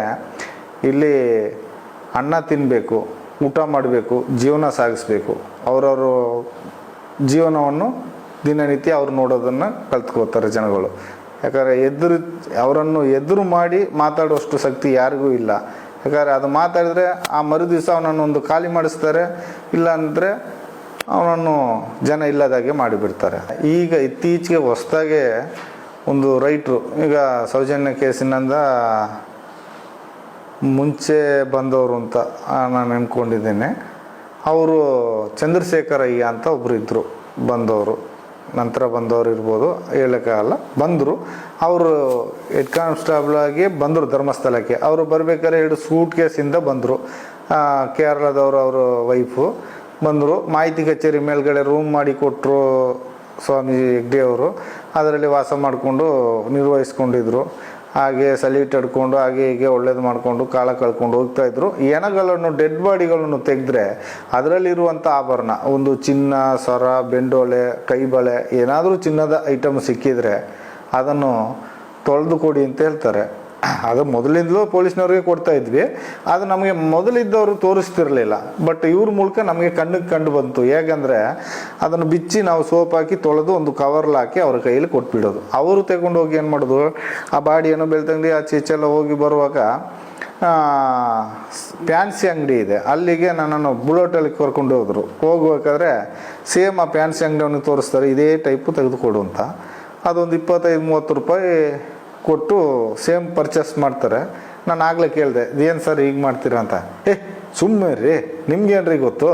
ಇಲ್ಲಿ ಅನ್ನ ತಿನ್ನಬೇಕು, ಊಟ ಮಾಡಬೇಕು, ಜೀವನ ಸಾಗಿಸ್ಬೇಕು. ಅವರವರು ಜೀವನವನ್ನು ದಿನನಿತ್ಯ ಅವ್ರು ನೋಡೋದನ್ನು ಕಲ್ತ್ಕೋತಾರೆ ಜನಗಳು. ಯಾಕಂದರೆ ಅವರನ್ನು ಎದುರು ಮಾಡಿ ಮಾತಾಡುವಷ್ಟು ಶಕ್ತಿ ಯಾರಿಗೂ ಇಲ್ಲ. ಯಾಕಂದರೆ ಅದು ಮಾತಾಡಿದ್ರೆ ಆ ಮರು ದಿವಸ ಅವನನ್ನು ಖಾಲಿ ಮಾಡಿಸ್ತಾರೆ, ಇಲ್ಲ ಅಂದರೆ ಅವನನ್ನು ಜನ ಇಲ್ಲದಾಗೆ ಮಾಡಿಬಿಡ್ತಾರೆ. ಈಗ ಇತ್ತೀಚೆಗೆ ಹೊಸದಾಗೆ ಒಂದು ರೈಟ್ರು, ಈಗ ಸೌಜನ್ಯ ಕೇಸಿನಿಂದ ಮುಂಚೆ ಬಂದವರು ಅಂತ ನಾನು ನೆನ್ಕೊಂಡಿದ್ದೇನೆ, ಅವರು ಚಂದ್ರಶೇಖರಯ್ಯ ಅಂತ ಒಬ್ಬರು ಇದ್ದರು, ಬಂದವರು, ನಂತರ ಬಂದವರು ಇರ್ಬೋದು, ಹೇಳೋಕ್ಕಾಗಲ್ಲ, ಬಂದರು. ಅವರು ಹೆಡ್ ಕಾನ್ಸ್ಟೇಬಲ್ ಆಗಿ ಬಂದರು ಧರ್ಮಸ್ಥಳಕ್ಕೆ. ಅವರು ಬರಬೇಕಾದ್ರೆ 2 ಸೂಟ್ ಕೇಸಿಂದ ಬಂದರು. ಕೇರಳದವರು, ಅವರ ವೈಫು ಬಂದರು. ಮಾಹಿತಿ ಕಚೇರಿ ಮೇಲ್ಗಡೆ ರೂಮ್ ಮಾಡಿ ಕೊಟ್ಟರು ಸ್ವಾಮಿ ಹೆಗ್ಡೆಯವರು. ಅದರಲ್ಲಿ ವಾಸ ಮಾಡಿಕೊಂಡು ನಿರ್ವಹಿಸ್ಕೊಂಡಿದ್ರು. ಹಾಗೆ ಸಲೀಟ್ ಹಿಡ್ಕೊಂಡು ಹಾಗೆ ಹೀಗೆ ಒಳ್ಳೇದು ಮಾಡಿಕೊಂಡು ಕಾಲ ಕಳ್ಕೊಂಡು ಹೋಗ್ತಾಯಿದ್ರು. ಹೆಣಗಳನ್ನು, ಡೆಡ್ ಬಾಡಿಗಳನ್ನು ತೆಗೆದ್ರೆ ಅದರಲ್ಲಿರುವಂಥ ಆಭರಣ, ಒಂದು ಚಿನ್ನ, ಸರ, ಬೆಂಡೋಲೆ, ಕೈಬಳೆ, ಏನಾದರೂ ಚಿನ್ನದ ಐಟಮ್ ಸಿಕ್ಕಿದರೆ ಅದನ್ನು ತೊಳೆದು ಕೊಡಿ ಅಂತ ಹೇಳ್ತಾರೆ. ಅದು ಮೊದಲಿಂದಲೂ ಪೊಲೀಸ್ನವ್ರಿಗೆ ಕೊಡ್ತಾ ಇದ್ವಿ. ಅದು ನಮಗೆ ಮೊದಲಿದ್ದವರು ತೋರಿಸ್ತಿರ್ಲಿಲ್ಲ. ಬಟ್ ಇವ್ರ ಮೂಲಕ ನಮಗೆ ಕಣ್ಣಿಗೆ ಕಂಡು ಬಂತು. ಹೇಗಂದರೆ, ಅದನ್ನು ಬಿಚ್ಚಿ ನಾವು ಸೋಪ್ ಹಾಕಿ ತೊಳೆದು ಒಂದು ಕವರ್ಲ್ಲಿ ಹಾಕಿ ಅವ್ರ ಕೈಯಲ್ಲಿ ಕೊಟ್ಬಿಡೋದು. ಅವರು ತಗೊಂಡು ಹೋಗಿ ಏನು ಮಾಡೋದು, ಆ ಬಾಡಿಯನ್ನು ಬೆಳ್ತಂಗಡಿ ಆಚೆ ಈಚೆಲ್ಲ ಹೋಗಿ ಬರುವಾಗ ಫ್ಯಾನ್ಸಿ ಅಂಗಡಿ ಇದೆ, ಅಲ್ಲಿಗೆ ನನ್ನನ್ನು ಬುಲೆಟಲ್ಲಿ ಕರ್ಕೊಂಡು ಹೋದರು. ಹೋಗ್ಬೇಕಾದ್ರೆ ಸೇಮ್ ಆ ಫ್ಯಾನ್ಸಿ ಅಂಗಡಿಯನ್ನು ತೋರಿಸ್ತಾರೆ, ಇದೇ ಟೈಪು ತೆಗೆದುಕೊಡು ಅಂತ. ಅದೊಂದು 25-30 ರೂಪಾಯಿ ಕೊಟ್ಟು ಸೇಮ್ ಪರ್ಚೇಸ್ ಮಾಡ್ತಾರೆ. ನಾನು ಆಗಲೇ ಕೇಳಿದೆ, ಇದೇನು ಸರ್ ಹೀಗೆ ಮಾಡ್ತೀರಾ ಅಂತ. ಸುಮ್ಮನೆ ರೀ, ನಿಮ್ಗೇನ್ರಿ ಗೊತ್ತು,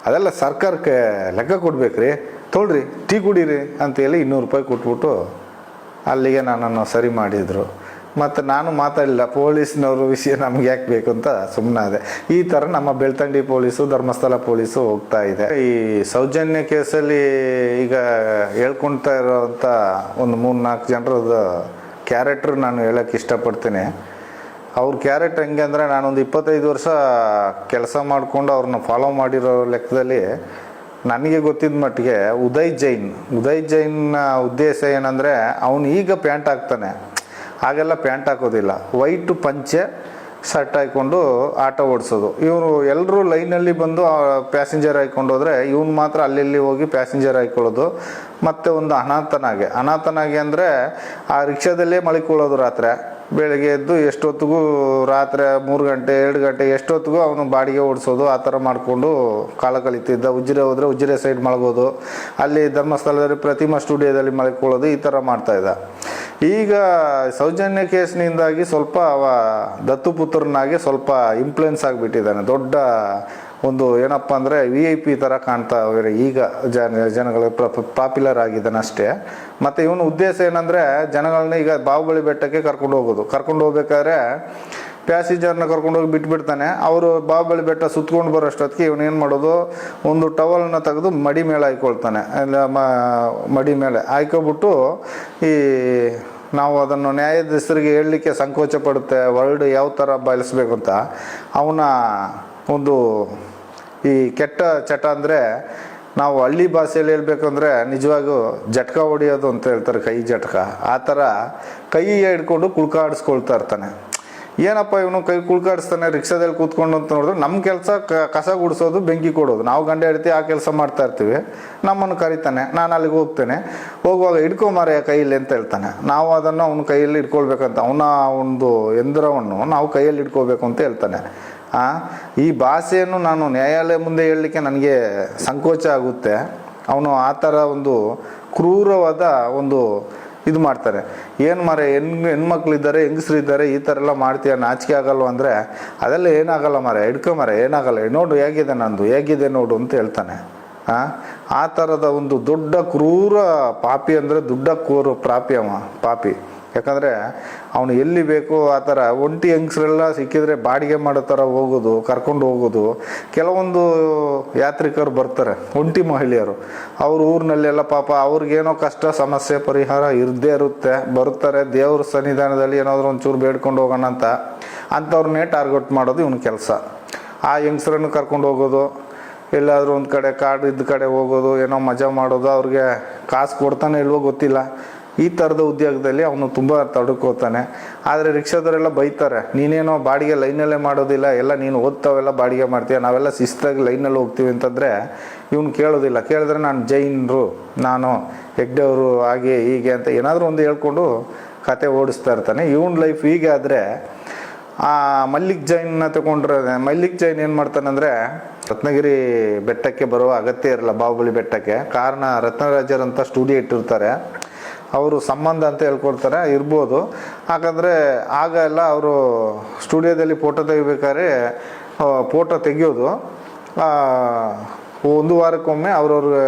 ಅದೆಲ್ಲ ಸರ್ಕಾರಕ್ಕೆ ಲೆಕ್ಕ ಕೊಡ್ಬೇಕ್ರಿ, ತೊಗೊಳ್ರಿ ಟೀ ಕುಡೀರಿ ಅಂತೇಳಿ 200 ರೂಪಾಯಿ ಕೊಟ್ಬಿಟ್ಟು ಅಲ್ಲಿಗೆ ನನ್ನನ್ನು ಸರಿ ಮಾಡಿದರು. ಮತ್ತು ನಾನು ಮಾತಾಡಲಿಲ್ಲ, ಪೊಲೀಸ್ನವ್ರ ವಿಷಯ ನಮ್ಗೆ ಯಾಕೆ ಬೇಕು ಅಂತ ಸುಮ್ಮನಾದೆ. ಈ ಥರ ನಮ್ಮ ಬೆಳ್ತಂಗಡಿ ಪೊಲೀಸು, ಧರ್ಮಸ್ಥಳ ಪೊಲೀಸು ಹೋಗ್ತಾ ಇದೆ. ಈ ಸೌಜನ್ಯ ಕೇಸಲ್ಲಿ ಈಗ ಹೇಳ್ಕೊಳ್ತಾ ಇರೋವಂಥ ಒಂದು 3-4 ಜನರದ ಕ್ಯಾರೆಕ್ಟ್ರ್ ನಾನು ಹೇಳೋಕ್ಕೆ ಇಷ್ಟಪಡ್ತೀನಿ. ಅವ್ರ ಕ್ಯಾರೆಕ್ಟರ್ ಹೆಂಗೆ ಅಂದರೆ, ನಾನೊಂದು 25 ವರ್ಷ ಕೆಲಸ ಮಾಡಿಕೊಂಡು ಅವ್ರನ್ನ ಫಾಲೋ ಮಾಡಿರೋ ಲೆಕ್ಕದಲ್ಲಿ ನನಗೆ ಗೊತ್ತಿದ್ದ ಮಟ್ಟಿಗೆ ಉದಯ್ ಜೈನ್ನ ಉದ್ದೇಶ ಏನಂದರೆ, ಅವನು ಈಗ ಪ್ಯಾಂಟ್ ಹಾಕ್ತಾನೆ, ಹಾಗೆಲ್ಲ ಪ್ಯಾಂಟ್ ಹಾಕೋದಿಲ್ಲ, ವೈಟು ಪಂಚೆ ಶರ್ಟ್ ಹಾಕ್ಕೊಂಡು ಆಟೋ ಓಡಿಸೋದು. ಇವರು ಎಲ್ಲರೂ ಲೈನಲ್ಲಿ ಬಂದು ಪ್ಯಾಸೆಂಜರ್ ಹಾಕ್ಕೊಂಡು ಹೋದರೆ ಇವನು ಮಾತ್ರ ಅಲ್ಲಿ ಹೋಗಿ ಪ್ಯಾಸೆಂಜರ್ ಹಾಕ್ಕೊಳ್ಳೋದು. ಮತ್ತು ಒಂದು ಅನಾಥನಾಗೆ ಅಂದರೆ ಆ ರಿಕ್ಷಾದಲ್ಲೇ ಮಲ್ಕೊಳ್ಳೋದು. ಬೆಳಗ್ಗೆ ಎದ್ದು ಎಷ್ಟೊತ್ತಿಗೂ ರಾತ್ರಿ 3 ಗಂಟೆ 2 ಗಂಟೆ ಎಷ್ಟೊತ್ತಿಗೂ ಅವನು ಬಾಡಿಗೆ ಓಡಿಸೋದು. ಆ ಥರ ಮಾಡಿಕೊಂಡು ಕಾಲ ಕಳೀತಿದ್ದ. ಉಜಿರೆ ಹೋದರೆ ಉಜಿರೆ ಸೈಡ್ ಮಲಗೋದು, ಅಲ್ಲಿ ಧರ್ಮಸ್ಥಳದಲ್ಲಿ ಪ್ರತಿಮಾ ಸ್ಟುಡಿಯೋದಲ್ಲಿ ಮಲ್ಕೊಳ್ಳೋದು, ಈ ಥರ ಮಾಡ್ತಾಯಿದ್ದ. ಈಗ ಸೌಜನ್ಯ ಕೇಸ್ನಿಂದಾಗಿ ಸ್ವಲ್ಪ ಅವ ದತ್ತುಪುತ್ರನಾಗಿ ಸ್ವಲ್ಪ ಇನ್ಫ್ಲುಯೆನ್ಸ್ ಆಗಿಬಿಟ್ಟಿದ್ದಾನೆ. ದೊಡ್ಡ ಒಂದು ಏನಪ್ಪ ಅಂದರೆ VIP ಥರ ಕಾಣ್ತಾ ಈಗ ಜನಗಳ ಪಾಪ್ಯುಲರ್ ಆಗಿದ್ದಾನೆ ಅಷ್ಟೇ. ಮತ್ತು ಇವನ ಉದ್ದೇಶ ಏನಂದರೆ, ಜನಗಳನ್ನ ಈಗ ಬಾಹುಬಲಿ ಬೆಟ್ಟಕ್ಕೆ ಕರ್ಕೊಂಡು ಹೋಗ್ಬೇಕಾದ್ರೆ ಪ್ಯಾಸೆಂಜರ್ನ ಕರ್ಕೊಂಡೋಗಿ ಬಿಟ್ಬಿಡ್ತಾನೆ. ಅವರು ಬಾಹುಬಲಿ ಬೆಟ್ಟ ಸುತ್ಕೊಂಡು ಬರೋಷ್ಟೊತ್ತಿಗೆ ಇವನೇನು ಮಾಡೋದು, ಒಂದು ಟವಲ್ನ ತೆಗೆದು ಮಡಿ ಮೇಲೆ ಹಾಕ್ಕೊಳ್ತಾನೆ. ಮಡಿ ಮೇಲೆ ಹಾಕ್ಕೊಬಿಟ್ಟು ಈ ನಾವು ಅದನ್ನು ನ್ಯಾಯಾಧೀಶರಿಗೆ ಹೇಳಲಿಕ್ಕೆ ಸಂಕೋಚ ಪಡುತ್ತೆ, ವರ್ಡ್ ಯಾವ ಥರ ಬಳಸಬೇಕು ಅಂತ. ಅವನ ಒಂದು ಈ ಕೆಟ್ಟ ಚಟ ಅಂದರೆ ನಾವು ಹಳ್ಳಿ ಭಾಷೆಯಲ್ಲಿ ಹೇಳ್ಬೇಕಂದ್ರೆ ನಿಜವಾಗೂ ಜಟ್ಕ ಹೊಡಿಯೋದು ಅಂತ ಹೇಳ್ತಾರೆ, ಕೈ ಜಟ್ಕ. ಆ ಥರ ಕೈ ಹಿಡ್ಕೊಂಡು ಕುಳ್ಕಾಡಿಸ್ಕೊಳ್ತಾ ಇರ್ತಾನೆ. ಏನಪ್ಪ ಇವನು ಕೈ ಕುಳ್ಕಾಡಿಸ್ತಾನೆ ರಿಕ್ಷಾದಲ್ಲಿ ಕೂತ್ಕೊಂಡು ಅಂತ ನೋಡಿದ್ರೆ ನಮ್ಮ ಕೆಲಸ ಕಸ ಗುಡಿಸೋದು, ಬೆಂಕಿ ಕೊಡೋದು. ನಾವು ಗಂಡ ಹೆಂಡತಿ ಆ ಕೆಲಸ ಮಾಡ್ತಾ ಇರ್ತೀವಿ. ನಮ್ಮನ್ನು ಕರಿತಾನೆ, ನಾನು ಅಲ್ಲಿಗೆ ಹೋಗ್ತೇನೆ. ಹೋಗುವಾಗ ಹಿಡ್ಕೊಂಬಾರೆ ಕೈಯಲ್ಲಿ ಅಂತ ಹೇಳ್ತಾನೆ. ನಾವು ಅದನ್ನು ಅವನ ಕೈಯಲ್ಲಿ ಇಟ್ಕೊಳ್ಬೇಕಂತ, ಅವನ ಒಂದು ಯಂತ್ರವನ್ನು ನಾವು ಕೈಯಲ್ಲಿ ಇಟ್ಕೋಬೇಕು ಅಂತ ಹೇಳ್ತಾನೆ. ಈ ಭಾಷೆಯನ್ನು ನಾನು ನ್ಯಾಯಾಲಯ ಮುಂದೆ ಹೇಳಲಿಕ್ಕೆ ನನಗೆ ಸಂಕೋಚ ಆಗುತ್ತೆ. ಅವನು ಆ ಥರ ಒಂದು ಕ್ರೂರವಾದ ಒಂದು ಇದು ಮಾಡ್ತಾರೆ. ಏನು ಮಾರೆ ಹೆಣ್ಮಕ್ಳಿದ್ದಾರೆ, ಹೆಂಗಸ್ರಿದ್ದಾರೆ, ಈ ಥರ ಎಲ್ಲ ಮಾಡ್ತೀಯ, ನಾಚಿಕೆ ಆಗಲ್ವ ಅಂದರೆ ಅದೆಲ್ಲ ಏನಾಗಲ್ಲ ಮಾರೆ, ಹಿಡ್ಕೊಂಬಾರೆ ಏನಾಗಲ್ಲ, ನೋಡು ಹೇಗಿದೆ ನಂದು, ಹೇಗಿದೆ ನೋಡು ಅಂತ ಹೇಳ್ತಾನೆ. ಆ ಥರದ ಒಂದು ದೊಡ್ಡ ಕ್ರೂರ ಪಾಪಿ ಅಂದರೆ ದೊಡ್ಡ ಕ್ರೂರ ಪಾಪಿ. ಯಾಕಂದರೆ ಅವನು ಎಲ್ಲಿ ಬೇಕೋ ಆ ಥರ ಒಂಟಿ ಹೆಂಗಸ್ರೆಲ್ಲ ಸಿಕ್ಕಿದ್ರೆ ಬಾಡಿಗೆ ಮಾಡೋ ಥರ ಹೋಗೋದು, ಕರ್ಕೊಂಡು ಹೋಗೋದು. ಕೆಲವೊಂದು ಯಾತ್ರಿಕರು ಬರ್ತಾರೆ, ಒಂಟಿ ಮಹಿಳೆಯರು, ಅವ್ರ ಊರಿನಲ್ಲೆಲ್ಲ ಪಾಪ ಅವ್ರಿಗೇನೋ ಕಷ್ಟ ಸಮಸ್ಯೆ ಪರಿಹಾರ ಇರದೇ ಇರುತ್ತೆ, ಬರ್ತಾರೆ ದೇವ್ರ ಸನ್ನಿಧಾನದಲ್ಲಿ ಏನಾದರೂ ಒಂಚೂರು ಬೇಡ್ಕೊಂಡು ಹೋಗೋಣ ಅಂತ, ಅಂಥವ್ರನ್ನೇ ಟಾರ್ಗೆಟ್ ಮಾಡೋದು ಇವನ ಕೆಲಸ. ಆ ಹೆಂಗಸ್ರನ್ನು ಕರ್ಕೊಂಡು ಹೋಗೋದು, ಎಲ್ಲಾದರೂ ಒಂದು ಕಡೆ ಕಾಡು ಇದ್ದ ಕಡೆ ಹೋಗೋದು, ಏನೋ ಮಜಾ ಮಾಡೋದು, ಅವ್ರಿಗೆ ಕಾಸು ಕೊಡ್ತಾನೆ ಇಲ್ವೋ ಗೊತ್ತಿಲ್ಲ. ಈ ಥರದ ಉದ್ಯೋಗದಲ್ಲಿ ಅವನು ತುಂಬ ತೊಡಕೋತಾನೆ. ಆದರೆ ರಿಕ್ಷಾದವರೆಲ್ಲ ಬೈತಾರೆ, ನೀನೇನೋ ಬಾಡಿಗೆ ಲೈನಲ್ಲೇ ಮಾಡೋದಿಲ್ಲ, ಎಲ್ಲ ನೀನು ಓದ್ತಾವೆಲ್ಲ ಬಾಡಿಗೆ ಮಾಡ್ತೀಯ, ನಾವೆಲ್ಲ ಶಿಸ್ತಾಗಿ ಲೈನಲ್ಲಿ ಹೋಗ್ತೀವಿ ಅಂತಂದರೆ ಇವನು ಕೇಳೋದಿಲ್ಲ. ಕೇಳಿದ್ರೆ ನಾನು ಜೈನರು, ನಾನು ಹೆಗ್ಡೆಯವರು, ಹಾಗೆ ಹೀಗೆ ಅಂತ ಏನಾದರೂ ಒಂದು ಹೇಳ್ಕೊಂಡು ಕತೆ ಓಡಿಸ್ತಾ ಇರ್ತಾನೆ. ಇವನ್ ಲೈಫ್ ಹೀಗೆ ಆದರೆ ಆ ಮಲ್ಲಿಕ್ ಜೈನ್ನ ತಗೊಂಡ್ರೆ, ಮಲ್ಲಿಕ್ ಜೈನ್ ಏನು ಮಾಡ್ತಾನಂದರೆ ರತ್ನಗಿರಿ ಬೆಟ್ಟಕ್ಕೆ ಬರುವ ಅಗತ್ಯ ಇರಲ್ಲ, ಬಾಹುಬಲಿ ಬೆಟ್ಟಕ್ಕೆ. ಕಾರಣ ರತ್ನರಾಜರಂತ ಸ್ಟುಡಿಯೋ ಇಟ್ಟಿರ್ತಾರೆ, ಅವರು ಸಂಬಂಧ ಅಂತ ಹೇಳ್ಕೊಡ್ತಾರೆ, ಇರ್ಬೋದು. ಯಾಕಂದರೆ ಆಗ ಎಲ್ಲ ಅವರು ಸ್ಟುಡಿಯೋದಲ್ಲಿ ಫೋಟೋ ತೆಗಿಬೇಕಾದ್ರೆ ಫೋಟೋ ತೆಗಿಯೋದು ಒಂದು ವಾರಕ್ಕೊಮ್ಮೆ ಅವ್ರವ್ರ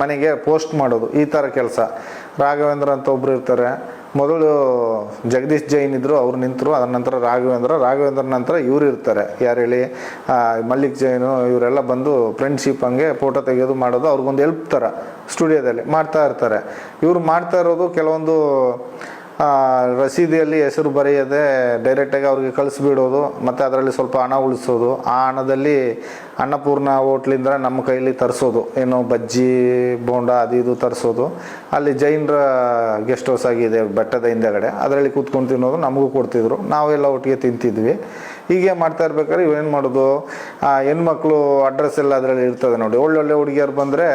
ಮನೆಗೆ ಪೋಸ್ಟ್ ಮಾಡೋದು, ಈ ಥರ ಕೆಲಸ. ರಾಘವೇಂದ್ರ ಅಂತ ಒಬ್ರು ಇರ್ತಾರೆ, ಮೊದಲು ಜಗದೀಶ್ ಜೈನ್ ಇದ್ರು, ಅವ್ರು ನಿಂತರು. ಅದರ ನಂತರ ರಾಘವೇಂದ್ರ ನಂತರ ಇವ್ರು ಇರ್ತಾರೆ, ಯಾರು ಹೇಳಿ, ಮಲ್ಲಿಕ್ ಜೈನು, ಇವರೆಲ್ಲ ಬಂದು ಫ್ರೆಂಡ್ಶಿಪ್ ಹಂಗೆ ಫೋಟೋ ತೆಗೆಯೋದು ಮಾಡೋದು, ಅವ್ರಿಗೊಂದು ಹೆಲ್ಪ್ ಥರ ಸ್ಟುಡಿಯೋದಲ್ಲಿ ಮಾಡ್ತಾ ಇರ್ತಾರೆ. ಇವ್ರು ಮಾಡ್ತಾ ಇರೋದು ಕೆಲವೊಂದು ರಸೀದಿಯಲ್ಲಿ ಹೆಸರು ಬರೆಯದೆ ಡೈರೆಕ್ಟಾಗಿ ಅವ್ರಿಗೆ ಕಳಿಸ್ಬಿಡೋದು, ಮತ್ತು ಅದರಲ್ಲಿ ಸ್ವಲ್ಪ ಹಣ ಉಳಿಸೋದು. ಆ ಹಣದಲ್ಲಿ ಅನ್ನಪೂರ್ಣ ಹೋಟ್ಲಿಂದ ನಮ್ಮ ಕೈಯಲ್ಲಿ ತರಿಸೋದು, ಏನೋ ಬಜ್ಜಿ ಬೋಂಡ ಅದು ಇದು ತರಿಸೋದು. ಅಲ್ಲಿ ಜೈನರ ಗೆಸ್ಟ್ ಹೌಸ್ ಆಗಿದೆ ಬೆಟ್ಟದ ಹಿಂದೆಗಡೆ, ಅದರಲ್ಲಿ ಕೂತ್ಕೊಂಡು ತಿನ್ನೋದು, ನಮಗೂ ಕೊಡ್ತಿದ್ರು, ನಾವೆಲ್ಲ ಒಟ್ಟಿಗೆ ತಿಂತಿದ್ವಿ. ಹೀಗೆ ಮಾಡ್ತಾ ಇರ್ಬೇಕಾದ್ರೆ ಇವೇನು ಮಾಡೋದು, ಹೆಣ್ಮಕ್ಳು ಅಡ್ರೆಸ್ ಎಲ್ಲ ಅದರಲ್ಲಿ ಇರ್ತದೆ ನೋಡಿ. ಒಳ್ಳೊಳ್ಳೆ ಹುಡುಗಿಯರು ಬಂದರೆ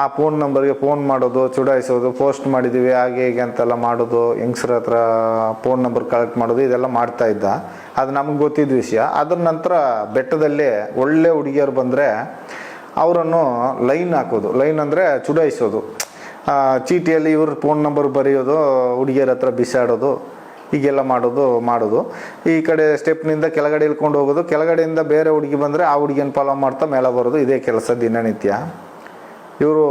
ಆ ಫೋನ್ ನಂಬರ್ಗೆ ಫೋನ್ ಮಾಡೋದು, ಚುಡಾಯಿಸೋದು, ಪೋಸ್ಟ್ ಮಾಡಿದ್ದೀವಿ ಹಾಗೆ ಹೀಗೆ ಅಂತೆಲ್ಲ ಮಾಡೋದು, ಹೆಂಗಸ್ರ ಹತ್ರ ಫೋನ್ ನಂಬರ್ ಕಲೆಕ್ಟ್ ಮಾಡೋದು, ಇದೆಲ್ಲ ಮಾಡ್ತಾ ಇದ್ದ. ಅದು ನಮಗೆ ಗೊತ್ತಿದ್ದ ವಿಷಯ. ಅದ್ರ ನಂತರ ಬೆಟ್ಟದಲ್ಲೇ ಒಳ್ಳೆ ಹುಡುಗಿಯರು ಬಂದರೆ ಅವರನ್ನು ಲೈನ್ ಹಾಕೋದು. ಲೈನ್ ಅಂದರೆ ಚುಡಾಯಿಸೋದು, ಚೀಟಿಯಲ್ಲಿ ಇವ್ರ ಫೋನ್ ನಂಬರ್ ಬರೆಯೋದು, ಹುಡುಗಿಯರ ಹತ್ರ ಬಿಸಾಡೋದು, ಹೀಗೆಲ್ಲ ಮಾಡೋದು. ಈ ಕಡೆ ಸ್ಟೆಪ್ನಿಂದ ಕೆಳಗಡೆ ಇಳ್ಕೊಂಡು ಹೋಗೋದು, ಕೆಳಗಡೆಯಿಂದ ಬೇರೆ ಹುಡುಗಿ ಬಂದರೆ ಆ ಹುಡುಗಿಯನ್ನು ಫಾಲೋ ಮಾಡ್ತಾ ಮೇಲೆ ಬರೋದು, ಇದೇ ಕೆಲಸ ದಿನನಿತ್ಯ. ಇವರು